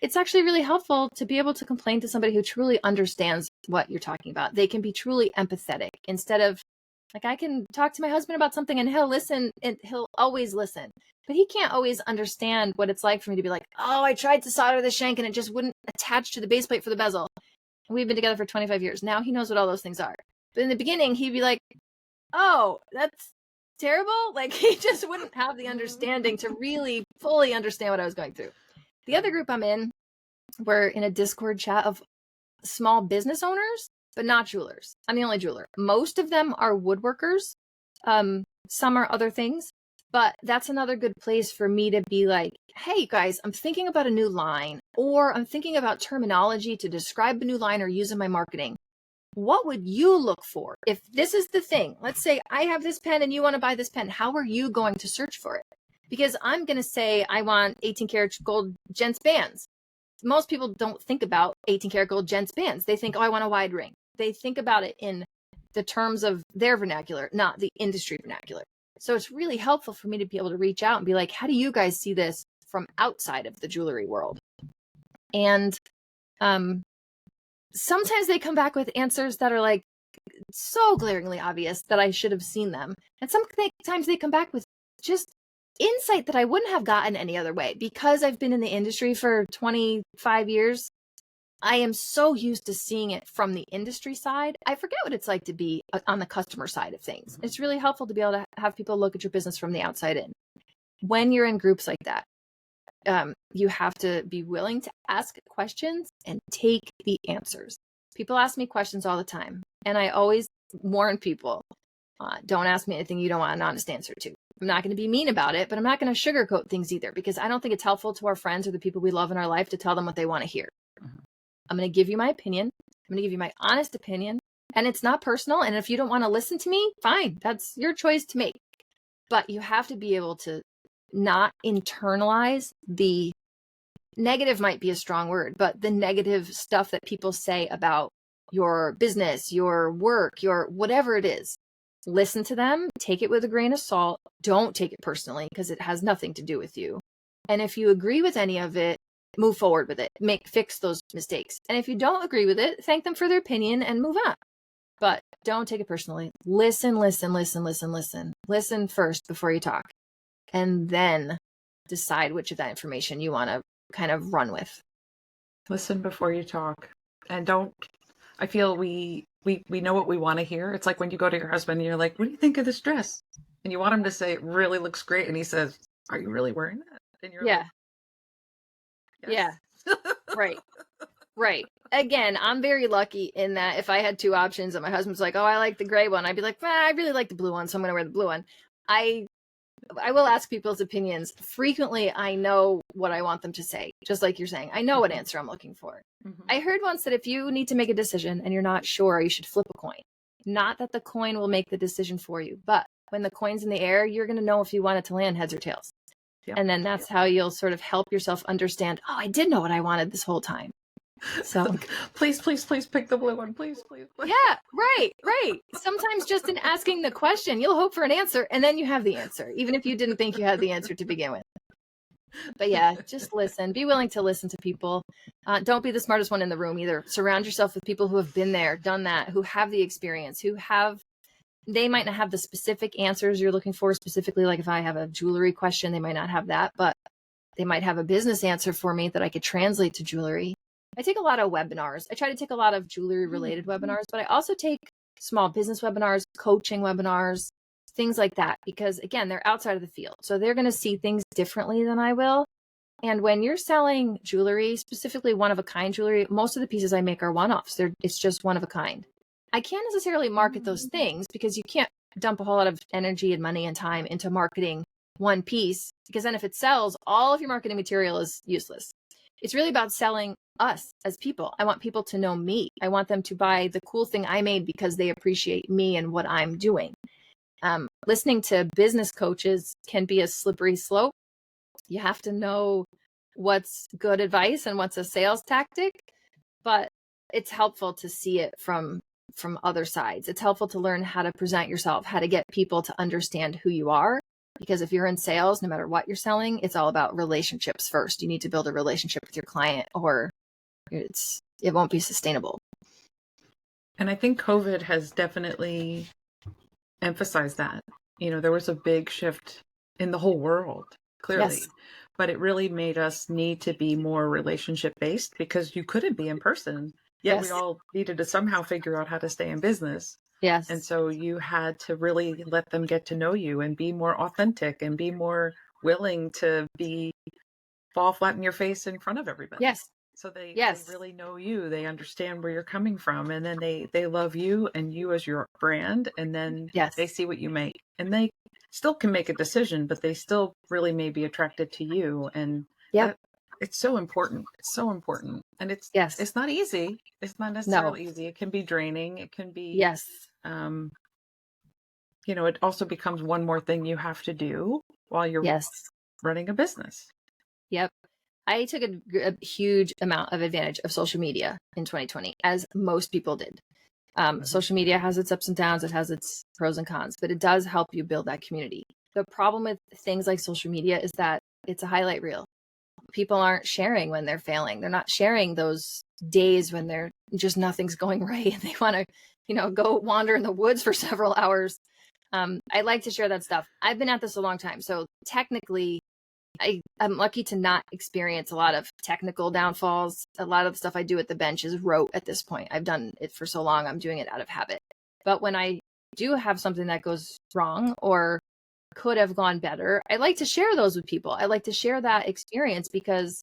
it's actually really helpful to be able to complain to somebody who truly understands what you're talking about. They can be truly empathetic instead of like, I can talk to my husband about something and he'll listen and he'll always listen, but he can't always understand what it's like for me to be like, oh, I tried to solder the shank and it just wouldn't attach to the base plate for the bezel. We've been together for 25 years. Now he knows what all those things are. But in the beginning, he'd be like, oh, that's terrible. Like he just wouldn't have the understanding to really fully understand what I was going through. The other group I'm in, we're in a Discord chat of small business owners, but not jewelers. I'm the only jeweler. Most of them are woodworkers. Some are other things, but that's another good place for me to be like, hey guys, I'm thinking about a new line, or I'm thinking about terminology to describe a new line or use in my marketing. What would you look for? If this is the thing, let's say I have this pen and you want to buy this pen, how are you going to search for it? Because I'm going to say, I want 18 karat gold gents bands. Most people don't think about 18 karat gold gents bands. They think, oh, I want a wide ring. They think about it in the terms of their vernacular, not the industry vernacular. So it's really helpful for me to be able to reach out and be like, how do you guys see this from outside of the jewelry world? And sometimes they come back with answers that are like so glaringly obvious that I should have seen them. And sometimes they come back with just insight that I wouldn't have gotten any other way. Because I've been in the industry for 25 years, I am so used to seeing it from the industry side. I forget what it's like to be on the customer side of things. It's really helpful to be able to have people look at your business from the outside in. When you're in groups like that, you have to be willing to ask questions and take the answers. People ask me questions all the time, and I always warn people, don't ask me anything you don't want an honest answer to. I'm not going to be mean about it, but I'm not going to sugarcoat things either, because I don't think it's helpful to our friends or the people we love in our life to tell them what they want to hear. I'm going to give you my opinion. I'm going to give you my honest opinion, and it's not personal. And if you don't want to listen to me, fine. That's your choice to make. But you have to be able to not internalize the negative, might be a strong word, but the negative stuff that people say about your business, your work, your whatever it is. Listen to them, take it with a grain of salt. Don't take it personally, because it has nothing to do with you. And if you agree with any of it, move forward with it, fix those mistakes. And if you don't agree with it, thank them for their opinion and move on. But don't take it personally. Listen first before you talk, and then decide which of that information you want to kind of run with. Listen before you talk. And I feel we know what we want to hear. It's like when you go to your husband and you're like, what do you think of this dress? And you want him to say, it really looks great. And he says, are you really wearing that? And you're like, yes. Yeah. Right. Again, I'm very lucky in that if I had two options and my husband's like, oh, I like the gray one, I'd be like, I really like the blue one, so I'm going to wear the blue one. I will ask people's opinions. Frequently, I know what I want them to say. Just like you're saying, I know what answer I'm looking for. I heard once that if you need to make a decision and you're not sure, you should flip a coin. Not that the coin will make the decision for you, but when the coin's in the air, you're going to know if you want it to land heads or tails. Yep. And then that's how you'll sort of help yourself understand, oh, I did know what I wanted this whole time. So like, please pick the blue one. Please. Yeah, right. Sometimes just in asking the question, you'll hope for an answer, and then you have the answer, even if you didn't think you had the answer to begin with. But yeah, just listen. Be willing to listen to people. Don't be the smartest one in the room either. Surround yourself with people who have been there, done that, who have the experience, they might not have the specific answers you're looking for specifically. Like if I have a jewelry question, they might not have that, but they might have a business answer for me that I could translate to jewelry. I take a lot of webinars. I try to take a lot of jewelry related webinars, but I also take small business webinars, coaching webinars, things like that, because again, they're outside of the field. So they're going to see things differently than I will. And when you're selling jewelry, specifically one of a kind jewelry, most of the pieces I make are one-offs. It's just one of a kind. I can't necessarily market those things because you can't dump a whole lot of energy and money and time into marketing one piece, because then if it sells, all of your marketing material is useless. It's really about selling us as people. I want people to know me. I want them to buy the cool thing I made because they appreciate me and what I'm doing. Listening to business coaches can be a slippery slope. You have to know what's good advice and what's a sales tactic, but it's helpful to see it from other sides. It's helpful to learn how to present yourself, how to get people to understand who you are. Because if you're in sales, no matter what you're selling, it's all about relationships first. You need to build a relationship with your client or it won't be sustainable. And I think COVID has definitely emphasized that. There was a big shift in the whole world, clearly. Yes. But it really made us need to be more relationship based because you couldn't be in person. yet we Yes. all needed to somehow figure out how to stay in business. Yes. And so you had to really let them get to know you and be more authentic and be more willing to fall flat in your face in front of everybody. Yes. So they Yes. really know you. They understand where you're coming from. And then they love you and you as your brand. And then Yes. they see what you make. And they still can make a decision, but they still really may be attracted to you. And Yep. it's so important. It's so important. And Yes. it's not easy. It's not No. necessarily easy. It can be draining. It can be, Yes. it also becomes one more thing you have to do while you're Yes. running a business. Yep. I took a huge amount of advantage of social media in 2020, as most people did. Social media has its ups and downs. It has its pros and cons, but it does help you build that community. The problem with things like social media is that it's a highlight reel. People aren't sharing when they're failing. They're not sharing those days when they're just nothing's going right and they want to, go wander in the woods for several hours. I like to share that stuff. I've been at this a long time. So technically, I'm lucky to not experience a lot of technical downfalls. A lot of the stuff I do at the bench is rote at this point. I've done it for so long, I'm doing it out of habit. But when I do have something that goes wrong or could have gone better, I like to share those with people. I like to share that experience because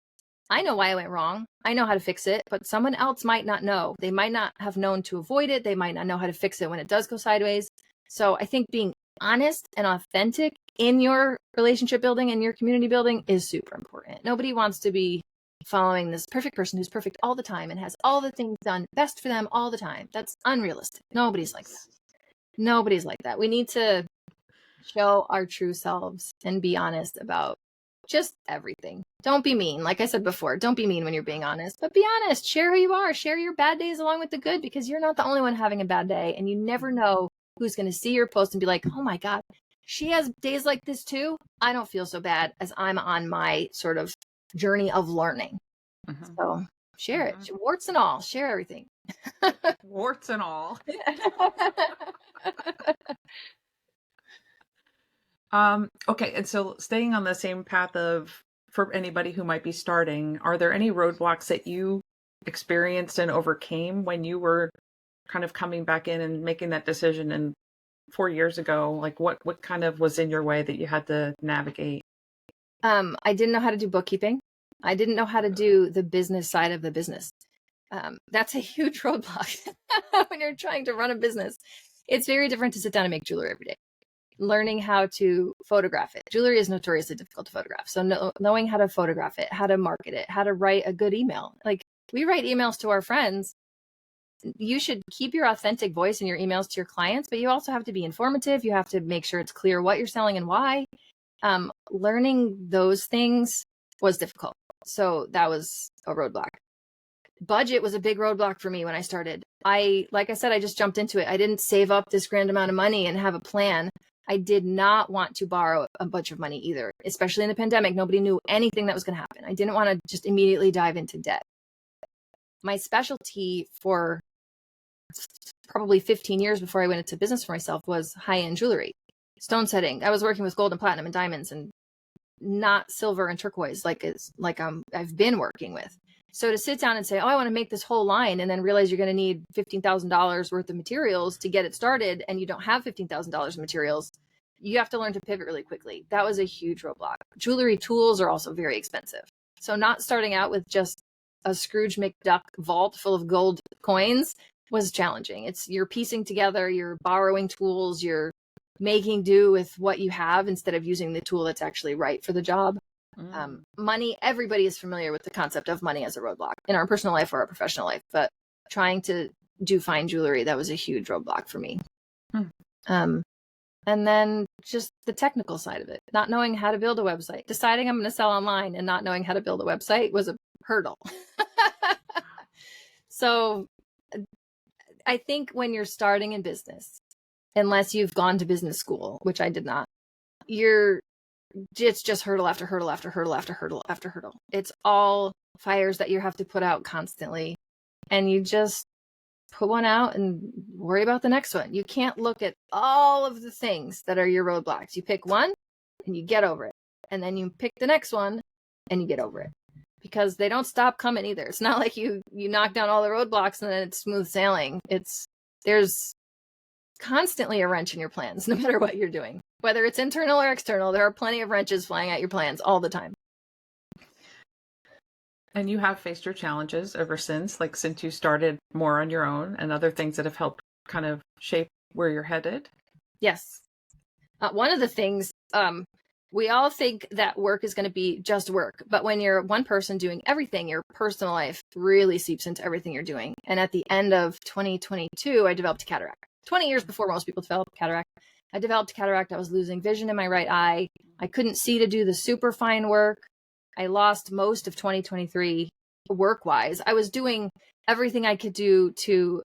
I know why I went wrong. I know how to fix it, but someone else might not know. They might not have known to avoid it. They might not know how to fix it when it does go sideways. So I think being honest and authentic in your relationship building and your community building is super important. Nobody wants to be following this perfect person who's perfect all the time and has all the things done best for them all the time. That's unrealistic. Nobody's like that. Nobody's like that. We need to show our true selves and be honest about just everything. Don't be mean. Like I said before, don't be mean when you're being honest, but be honest. Share who you are. Share your bad days along with the good, because you're not the only one having a bad day, and you never know who's going to see your post and be like, oh my God, she has days like this too. I don't feel so bad as I'm on my sort of journey of learning. So share it. Warts and all. Share everything. Warts and all. Okay. And so staying on the same path for anybody who might be starting, are there any roadblocks that you experienced and overcame when you were kind of coming back in and making that decision and 4 years ago? Like what kind of was in your way that you had to navigate? I didn't know how to do bookkeeping. I didn't know how to do the business side of the business. That's a huge roadblock when you're trying to run a business. It's very different to sit down and make jewelry every day. Learning how to photograph it. Jewelry is notoriously difficult to photograph. So knowing how to photograph it, how to market it, how to write a good email. Like we write emails to our friends. You should keep your authentic voice in your emails to your clients, but you also have to be informative. You have to make sure it's clear what you're selling and why. Learning those things was difficult. So that was a roadblock. Budget was a big roadblock for me when I started. Like I said, I just jumped into it. I didn't save up this grand amount of money and have a plan. I did not want to borrow a bunch of money either, especially in the pandemic. Nobody knew anything that was going to happen. I didn't want to just immediately dive into debt. My specialty for probably 15 years before I went into business for myself was high-end jewelry, stone setting. I was working with gold and platinum and diamonds, and not silver and turquoise I've been working with. So to sit down and say, oh, I want to make this whole line, and then realize you're going to need $15,000 worth of materials to get it started, and you don't have $15,000 of materials, you have to learn to pivot really quickly. That was a huge roadblock. Jewelry tools are also very expensive. So not starting out with just a Scrooge McDuck vault full of gold coins was challenging. You're piecing together, you're borrowing tools, you're making do with what you have instead of using the tool that's actually right for the job. Money, everybody is familiar with the concept of money as a roadblock in our personal life or our professional life, but trying to do fine jewelry, that was a huge roadblock for me. And then just the technical side of it, not knowing how to build a website, deciding I'm going to sell online and not knowing how to build a website was a hurdle. So I think when you're starting in business, unless you've gone to business school, which I did not, it's just hurdle after hurdle after hurdle after hurdle after hurdle. It's all fires that you have to put out constantly. And you just put one out and worry about the next one. You can't look at all of the things that are your roadblocks. You pick one and you get over it. And then you pick the next one and you get over it. because they don't stop coming either. It's not like you knock down all the roadblocks and then it's smooth sailing. There's constantly a wrench in your plans, no matter what you're doing. Whether it's internal or external, there are plenty of wrenches flying at your plans all the time. And you have faced your challenges ever since, like since you started more on your own, and other things that have helped kind of shape where you're headed? Yes. One of the things, we all think that work is going to be just work, but when you're one person doing everything, your personal life really seeps into everything you're doing. And at the end of 2022, I developed cataract. 20 years before most people develop cataract. I developed cataract. I was losing vision in my right eye. I couldn't see to do the super fine work. I lost most of 2023 work-wise. I was doing everything I could do to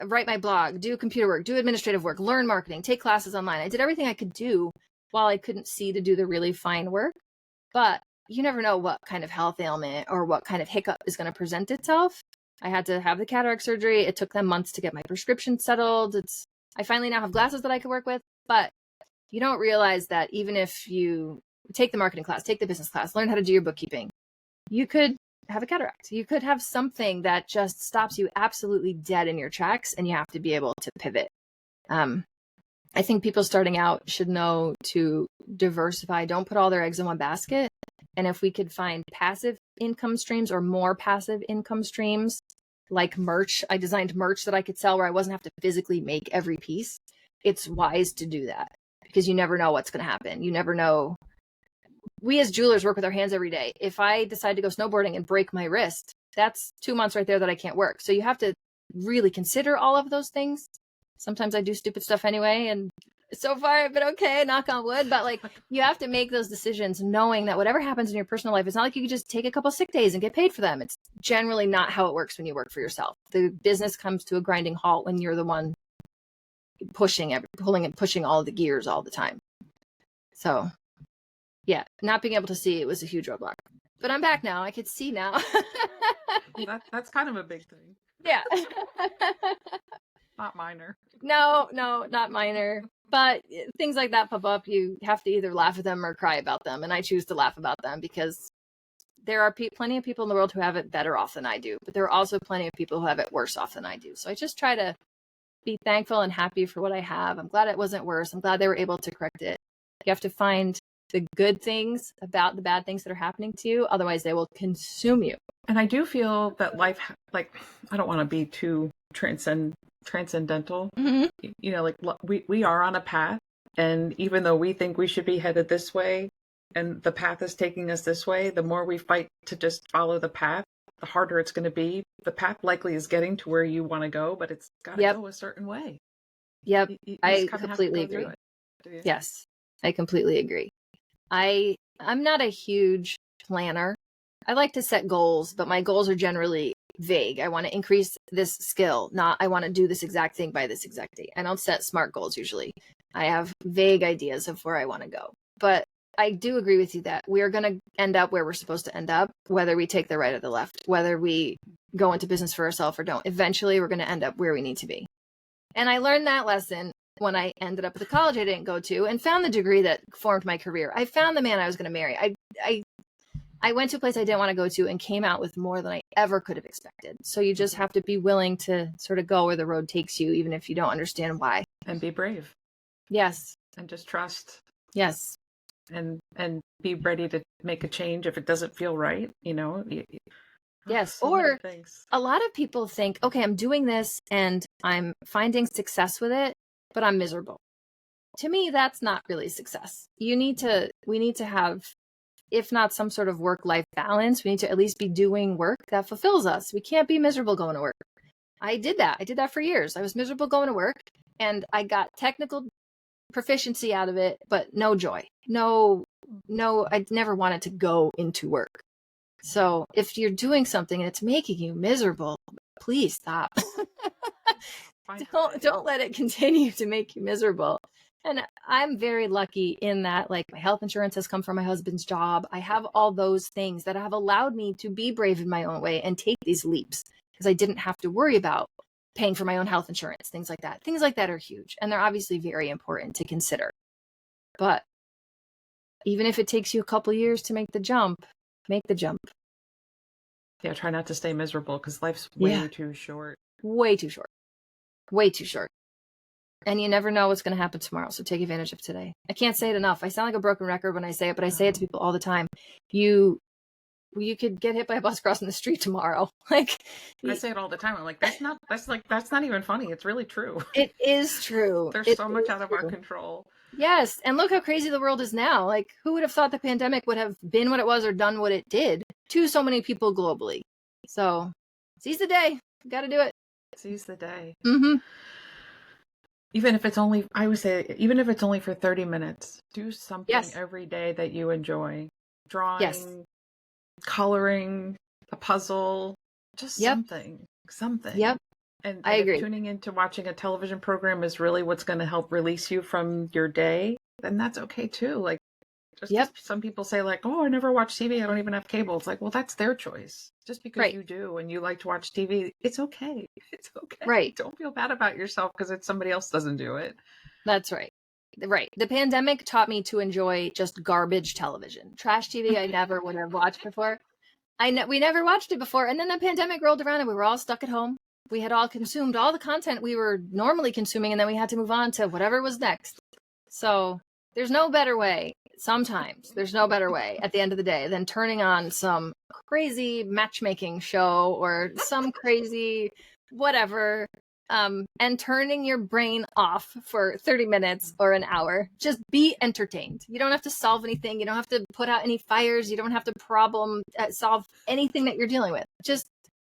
write my blog, do computer work, do administrative work, learn marketing, take classes online. I did everything I could do while I couldn't see to do the really fine work. But you never know what kind of health ailment or what kind of hiccup is going to present itself. I had to have the cataract surgery. It took them months to get my prescription settled. I finally now have glasses that I could work with, but you don't realize that even if you take the marketing class, take the business class, learn how to do your bookkeeping, you could have a cataract. You could have something that just stops you absolutely dead in your tracks, and you have to be able to pivot. I think people starting out should know to diversify. Don't put all their eggs in one basket. And if we could find passive income streams or more passive income streams, like merch, I designed merch that I could sell where I wasn't have to physically make every piece. It's wise to do that because you never know what's going to happen. You never know. We as jewelers work with our hands every day. If I decide to go snowboarding and break my wrist, that's 2 months right there that I can't work. So you have to really consider all of those things. Sometimes I do stupid stuff anyway, and so far I've been okay, knock on wood, but like you have to make those decisions knowing that whatever happens in your personal life, it's not like you can just take a couple sick days and get paid for them. It's generally not how it works when you work for yourself. The business comes to a grinding halt when you're the one pushing all of the gears all the time. So yeah, not being able to see it was a huge roadblock, but I'm back now. I could see now. That's kind of a big thing. Yeah. Not minor. No, not minor. But things like that pop up. You have to either laugh at them or cry about them. And I choose to laugh about them because there are plenty of people in the world who have it better off than I do. But there are also plenty of people who have it worse off than I do. So I just try to be thankful and happy for what I have. I'm glad it wasn't worse. I'm glad they were able to correct it. You have to find the good things about the bad things that are happening to you. Otherwise, they will consume you. And I do feel that life, like, I don't want to be too transcendental. Mm-hmm. You know, like we are on a path, and even though we think we should be headed this way and the path is taking us this way, the more we fight to just follow the path, the harder it's going to be. The path likely is getting to where you want to go, but it's got to go a certain way. Yep. You I completely agree. Yes, I completely agree. I'm not a huge planner. I like to set goals, but my goals are generally vague. I want to increase this skill, not I want to do this exact thing by this exact date. I don't set SMART goals usually. I have vague ideas of where I want to go. But I do agree with you that we are going to end up where we're supposed to end up, whether we take the right or the left, whether we go into business for ourselves or don't. Eventually, we're going to end up where we need to be. And I learned that lesson when I ended up at the college I didn't go to and found the degree that formed my career. I found the man I was going to marry. I went to a place I didn't want to go to and came out with more than I ever could have expected. So you just have to be willing to sort of go where the road takes you, even if you don't understand why. And be brave. Yes. And just trust. Yes. And be ready to make a change if it doesn't feel right, you know? Yes. Or a lot of people think, okay, I'm doing this and I'm finding success with it, but I'm miserable. To me, that's not really success. We need to have, if not some sort of work-life balance, we need to at least be doing work that fulfills us. We can't be miserable going to work. I did that for years. I was miserable going to work and I got technical proficiency out of it, but no joy. No, I never wanted to go into work. So if you're doing something and it's making you miserable, please stop. Don't let it continue to make you miserable. And I'm very lucky in that, like, my health insurance has come from my husband's job. I have all those things that have allowed me to be brave in my own way and take these leaps because I didn't have to worry about paying for my own health insurance, things like that. Things like that are huge. And they're obviously very important to consider. But even if it takes you a couple years to make the jump, make the jump. Yeah, try not to stay miserable because life's Yeah. way too short. Way too short. Way too short. And you never know what's going to happen tomorrow. So take advantage of today. I can't say it enough. I sound like a broken record when I say it, but I say it to people all the time. You could get hit by a bus crossing the street tomorrow. Like, I say it all the time. I'm like, that's not even funny. It's really true. it is true. There's It so much is out of true. our control. Yes. And look how crazy the world is now. Like, who would have thought the pandemic would have been what it was or done what it did to so many people globally? So seize the day. Got to do it. Seize the day. Mm-hmm. Even if it's only, I would say, even if it's only for 30 minutes, do something Yes. every day that you enjoy. Drawing, Yes. coloring, a puzzle, just Yep. something. Yep. And I agree. if tuning into watching a television program is really what's going to help release you from your day, then that's okay too. Like, just Yep. some people say like, oh, I never watch TV. I don't even have cable. It's like, well, that's their choice. Just because Right. you do and you like to watch TV, it's okay. It's okay. Right. Don't feel bad about yourself because it's somebody else doesn't do it. That's right. Right. The pandemic taught me to enjoy just garbage television. Trash TV I never would have watched before. We never watched it before. And then the pandemic rolled around and we were all stuck at home. We had all consumed all the content we were normally consuming, and then we had to move on to whatever was next. So there's no better way. Sometimes there's no better way at the end of the day than turning on some crazy matchmaking show or some crazy whatever, and turning your brain off for 30 minutes or an hour. Just be entertained. You don't have to solve anything. You don't have to put out any fires. You don't have to solve anything that you're dealing with. Just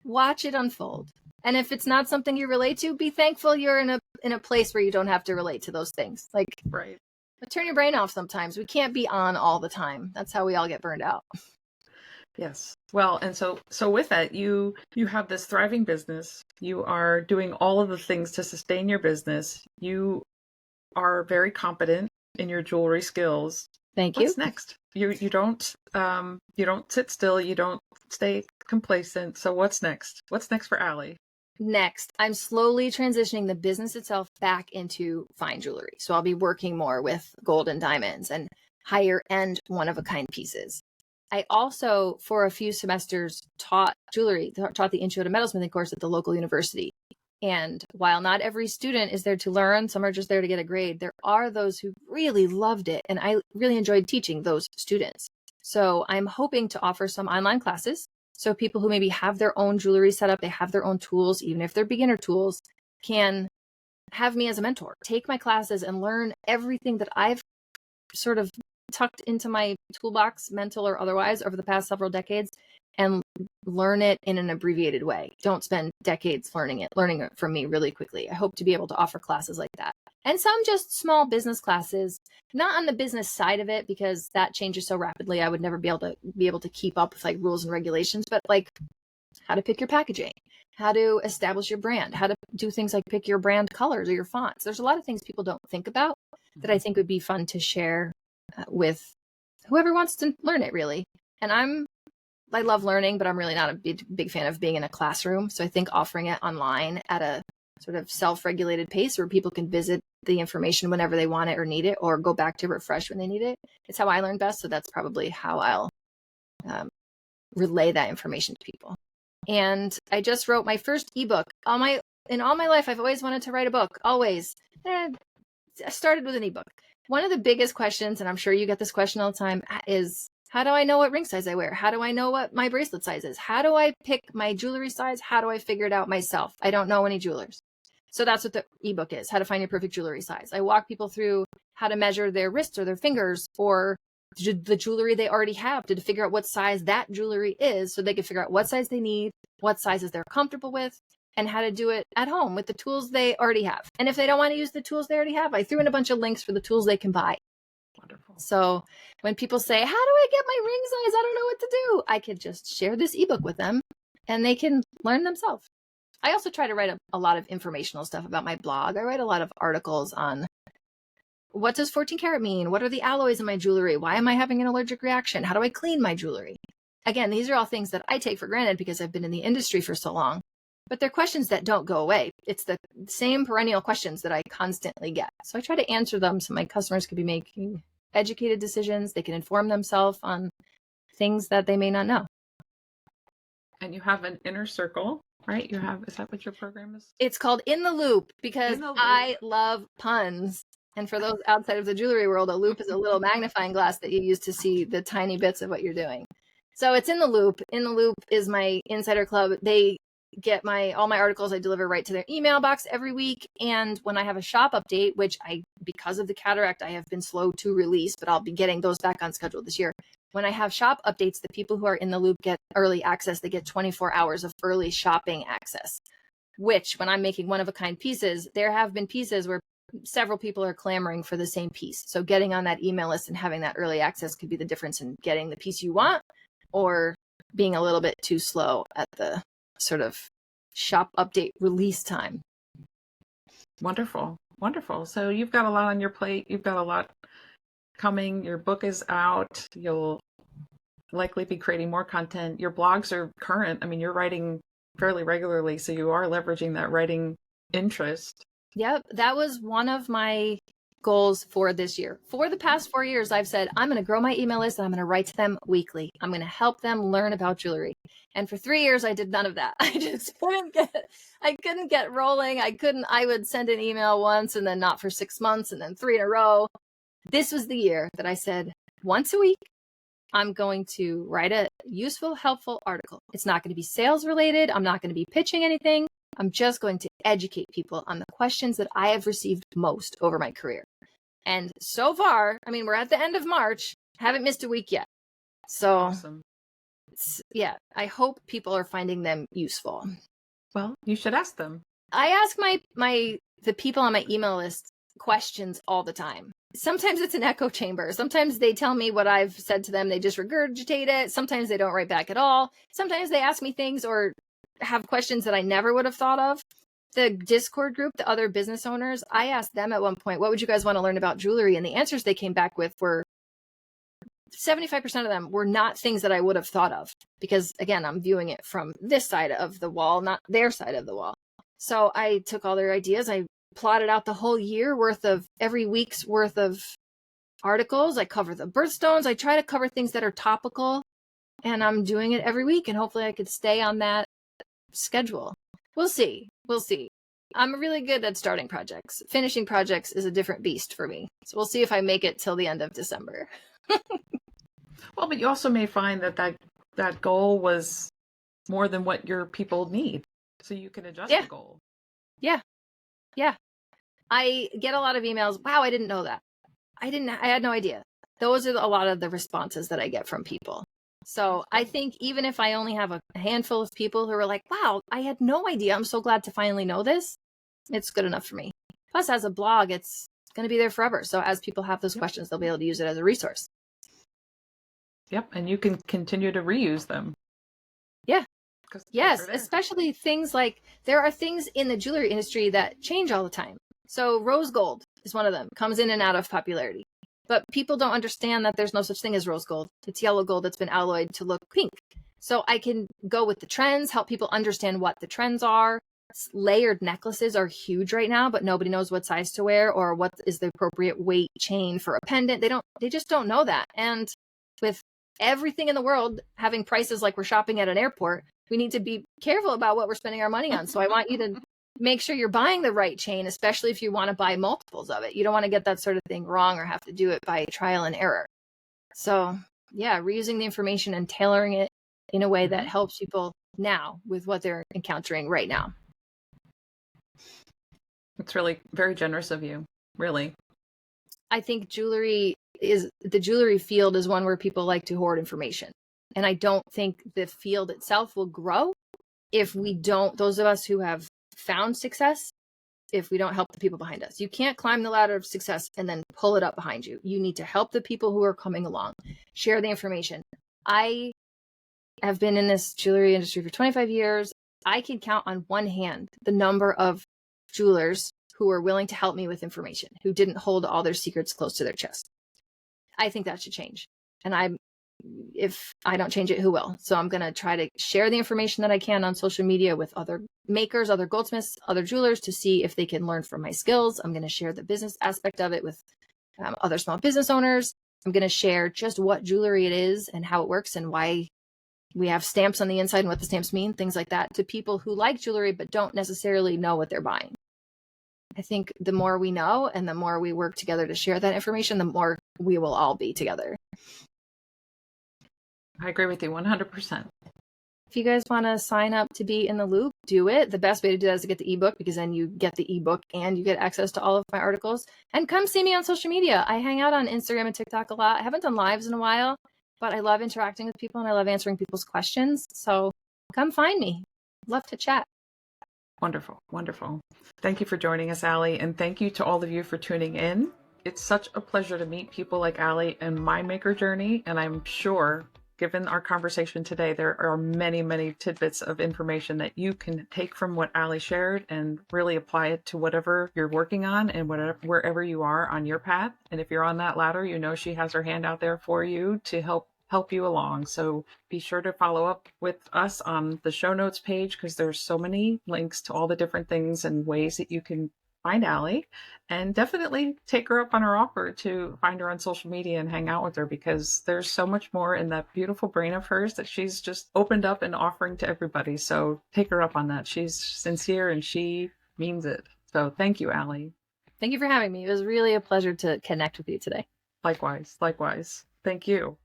watch it unfold. And if it's not something you relate to, be thankful you're in a place where you don't have to relate to those things. Like, right. But turn your brain off sometimes. We can't be on all the time. That's how we all get burned out. Yes. Well, and so with that, you have this thriving business. You are doing all of the things to sustain your business. You are very competent in your jewelry skills. Thank you. What's next? You don't sit still. You don't stay complacent. So what's next? What's next for Allie? Next, I'm slowly transitioning the business itself back into fine jewelry. So I'll be working more with gold and diamonds and higher end one-of-a-kind pieces. I also, for a few semesters, taught the Intro to Metalsmithing course at the local university. And while not every student is there to learn, some are just there to get a grade, there are those who really loved it. And I really enjoyed teaching those students. So I'm hoping to offer some online classes. So people who maybe have their own jewelry set up, they have their own tools, even if they're beginner tools, can have me as a mentor, take my classes and learn everything that I've sort of tucked into my toolbox, mental or otherwise, over the past several decades, and learn it in an abbreviated way. Don't spend decades learning it from me really quickly. I hope to be able to offer classes like that. And some just small business classes, not on the business side of it, because that changes so rapidly. I would never be able to keep up with like rules and regulations, but like how to pick your packaging, how to establish your brand, how to do things like pick your brand colors or your fonts. There's a lot of things people don't think about that I think would be fun to share with whoever wants to learn it, really. And I love learning, but I'm really not a big fan of being in a classroom. So I think offering it online at a sort of self-regulated pace where people can visit the information whenever they want it or need it, or go back to refresh when they need it. It's how I learn best. So that's probably how I'll relay that information to people. And I just wrote my first ebook. In all my life, I've always wanted to write a book, always. I started with an ebook. One of the biggest questions, and I'm sure you get this question all the time, is how do I know what ring size I wear? How do I know what my bracelet size is? How do I pick my jewelry size? How do I figure it out myself? I don't know any jewelers. So that's what the ebook is, how to find your perfect jewelry size. I walk people through how to measure their wrists or their fingers or the jewelry they already have to figure out what size that jewelry is so they can figure out what size they need, what sizes they're comfortable with, and how to do it at home with the tools they already have. And if they don't want to use the tools they already have, I threw in a bunch of links for the tools they can buy. Wonderful. So when people say, how do I get my ring size? I don't know what to do. I could just share this ebook with them and they can learn themselves. I also try to write a lot of informational stuff about my blog. I write a lot of articles on what does 14 karat mean? What are the alloys in my jewelry? Why am I having an allergic reaction? How do I clean my jewelry? Again, these are all things that I take for granted because I've been in the industry for so long, but they're questions that don't go away. It's the same perennial questions that I constantly get. So I try to answer them so my customers could be making educated decisions. They can inform themselves on things that they may not know. And you have an inner circle, right? Is that what your program is? It's called In the Loop because In the Loop. I love puns. And for those outside of the jewelry world, a loop is a little magnifying glass that you use to see the tiny bits of what you're doing. So it's In the Loop. In the Loop is my insider club. They get all my articles I deliver right to their email box every week. And when I have a shop update, which because of the cataract, I have been slow to release, but I'll be getting those back on schedule this year. When I have shop updates, the people who are in the loop get early access. They get 24 hours of early shopping access, which when I'm making one-of-a-kind pieces, there have been pieces where several people are clamoring for the same piece. So getting on that email list and having that early access could be the difference in getting the piece you want or being a little bit too slow at the sort of shop update release time. Wonderful. Wonderful. So you've got a lot on your plate. You've got a lot coming. Your book is out. You'll likely be creating more content. Your blogs are current. I mean, you're writing fairly regularly, so you are leveraging that writing interest. Yep, that was one of my goals for this year. For the past 4 years, I've said, I'm going to grow my email list and I'm going to write to them weekly. I'm going to help them learn about jewelry. And for 3 years, I did none of that. I just couldn't get rolling. I would send an email once and then not for 6 months and then 3 in a row. This was the year that I said, once a week, I'm going to write a useful, helpful article. It's not going to be sales related. I'm not going to be pitching anything. I'm just going to educate people on the questions that I have received most over my career. And so far, I mean, we're at the end of March, haven't missed a week yet. So, awesome. Yeah, I hope people are finding them useful. Well, you should ask them. I ask the people on my email list questions all the time. Sometimes it's an echo chamber. Sometimes they tell me what I've said to them. They just regurgitate it. Sometimes they don't write back at all. Sometimes they ask me things or have questions that I never would have thought of. The Discord group, the other business owners, I asked them at one point, what would you guys want to learn about jewelry? And the answers they came back with were 75% of them were not things that I would have thought of. Because again, I'm viewing it from this side of the wall, not their side of the wall. So I took all their ideas. I plotted out the whole year worth of every week's worth of articles. I cover the birthstones. I try to cover things that are topical, and I'm doing it every week. And hopefully I could stay on that schedule. We'll see. I'm really good at starting projects. Finishing projects is a different beast for me. So we'll see if I make it till the end of December. Well, but you also may find that goal was more than what your people need. So you can adjust the goal. Yeah. I get a lot of emails. Wow, I didn't know that. I had no idea. Those are a lot of the responses that I get from people. So I think even if I only have a handful of people who are like, wow, I had no idea. I'm so glad to finally know this. It's good enough for me. Plus, as a blog, it's going to be there forever. So as people have those questions, they'll be able to use it as a resource. Yep. And you can continue to reuse them. Yeah. Yes. Especially things like there are things in the jewelry industry that change all the time. So rose gold is one of them, comes in and out of popularity. But people don't understand that there's no such thing as rose gold. It's yellow gold that's been alloyed to look pink. So I can go with the trends, help people understand what the trends are. Layered necklaces are huge right now, but nobody knows what size to wear or what is the appropriate weight chain for a pendant. They just don't know that. And with everything in the world having prices like we're shopping at an airport, we need to be careful about what we're spending our money on. So I want you to make sure you're buying the right chain, especially if you want to buy multiples of it. You don't want to get that sort of thing wrong or have to do it by trial and error. So yeah, reusing the information and tailoring it in a way that helps people now with what they're encountering right now. It's really very generous of you, really. I think the jewelry field is one where people like to hoard information. And I don't think the field itself will grow if we don't, those of us who have found success, if we don't help the people behind us. You can't climb the ladder of success and then pull it up behind you. You need to help the people who are coming along, share the information. I have been in this jewelry industry for 25 years. I can count on one hand the number of jewelers who are willing to help me with information, who didn't hold all their secrets close to their chest. I think that should change. And if I don't change it, who will? So I'm going to try to share the information that I can on social media with other makers, other goldsmiths, other jewelers to see if they can learn from my skills. I'm going to share the business aspect of it with other small business owners. I'm going to share just what jewelry it is and how it works and why We have stamps on the inside and what the stamps mean, things like that, to people who like jewelry but don't necessarily know what they're buying. I think the more we know and the more we work together to share that information, the more we will all be together. I agree with you 100%. If you guys want to sign up to be in the loop, do it. The best way to do that is to get the ebook, because then you get the ebook and you get access to all of my articles. And come see me on social media. I hang out on Instagram and TikTok a lot. I haven't done lives in a while, but I love interacting with people and I love answering people's questions. So come find me. Love to chat. Wonderful. Wonderful. Thank you for joining us, Allie. And thank you to all of you for tuning in. It's such a pleasure to meet people like Allie and my maker journey. And I'm sure, given our conversation today, there are many, many tidbits of information that you can take from what Allie shared and really apply it to whatever you're working on and wherever you are on your path. And if you're on that ladder, you know she has her hand out there for you to help you along. So be sure to follow up with us on the show notes page, because there's so many links to all the different things and ways that you can find Allie, and definitely take her up on her offer to find her on social media and hang out with her, because there's so much more in that beautiful brain of hers that she's just opened up and offering to everybody. So take her up on that. She's sincere and she means it. So thank you, Allie. Thank you for having me. It was really a pleasure to connect with you today. Likewise. Thank you.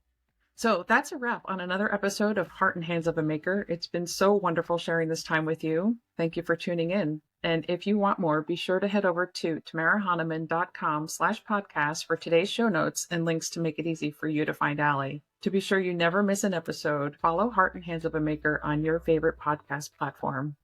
So that's a wrap on another episode of Heart and Hands of a Maker. It's been so wonderful sharing this time with you. Thank you for tuning in. And if you want more, be sure to head over to tamarahonaman.com/podcast for today's show notes and links to make it easy for you to find Allie. To be sure you never miss an episode, follow Heart and Hands of a Maker on your favorite podcast platform.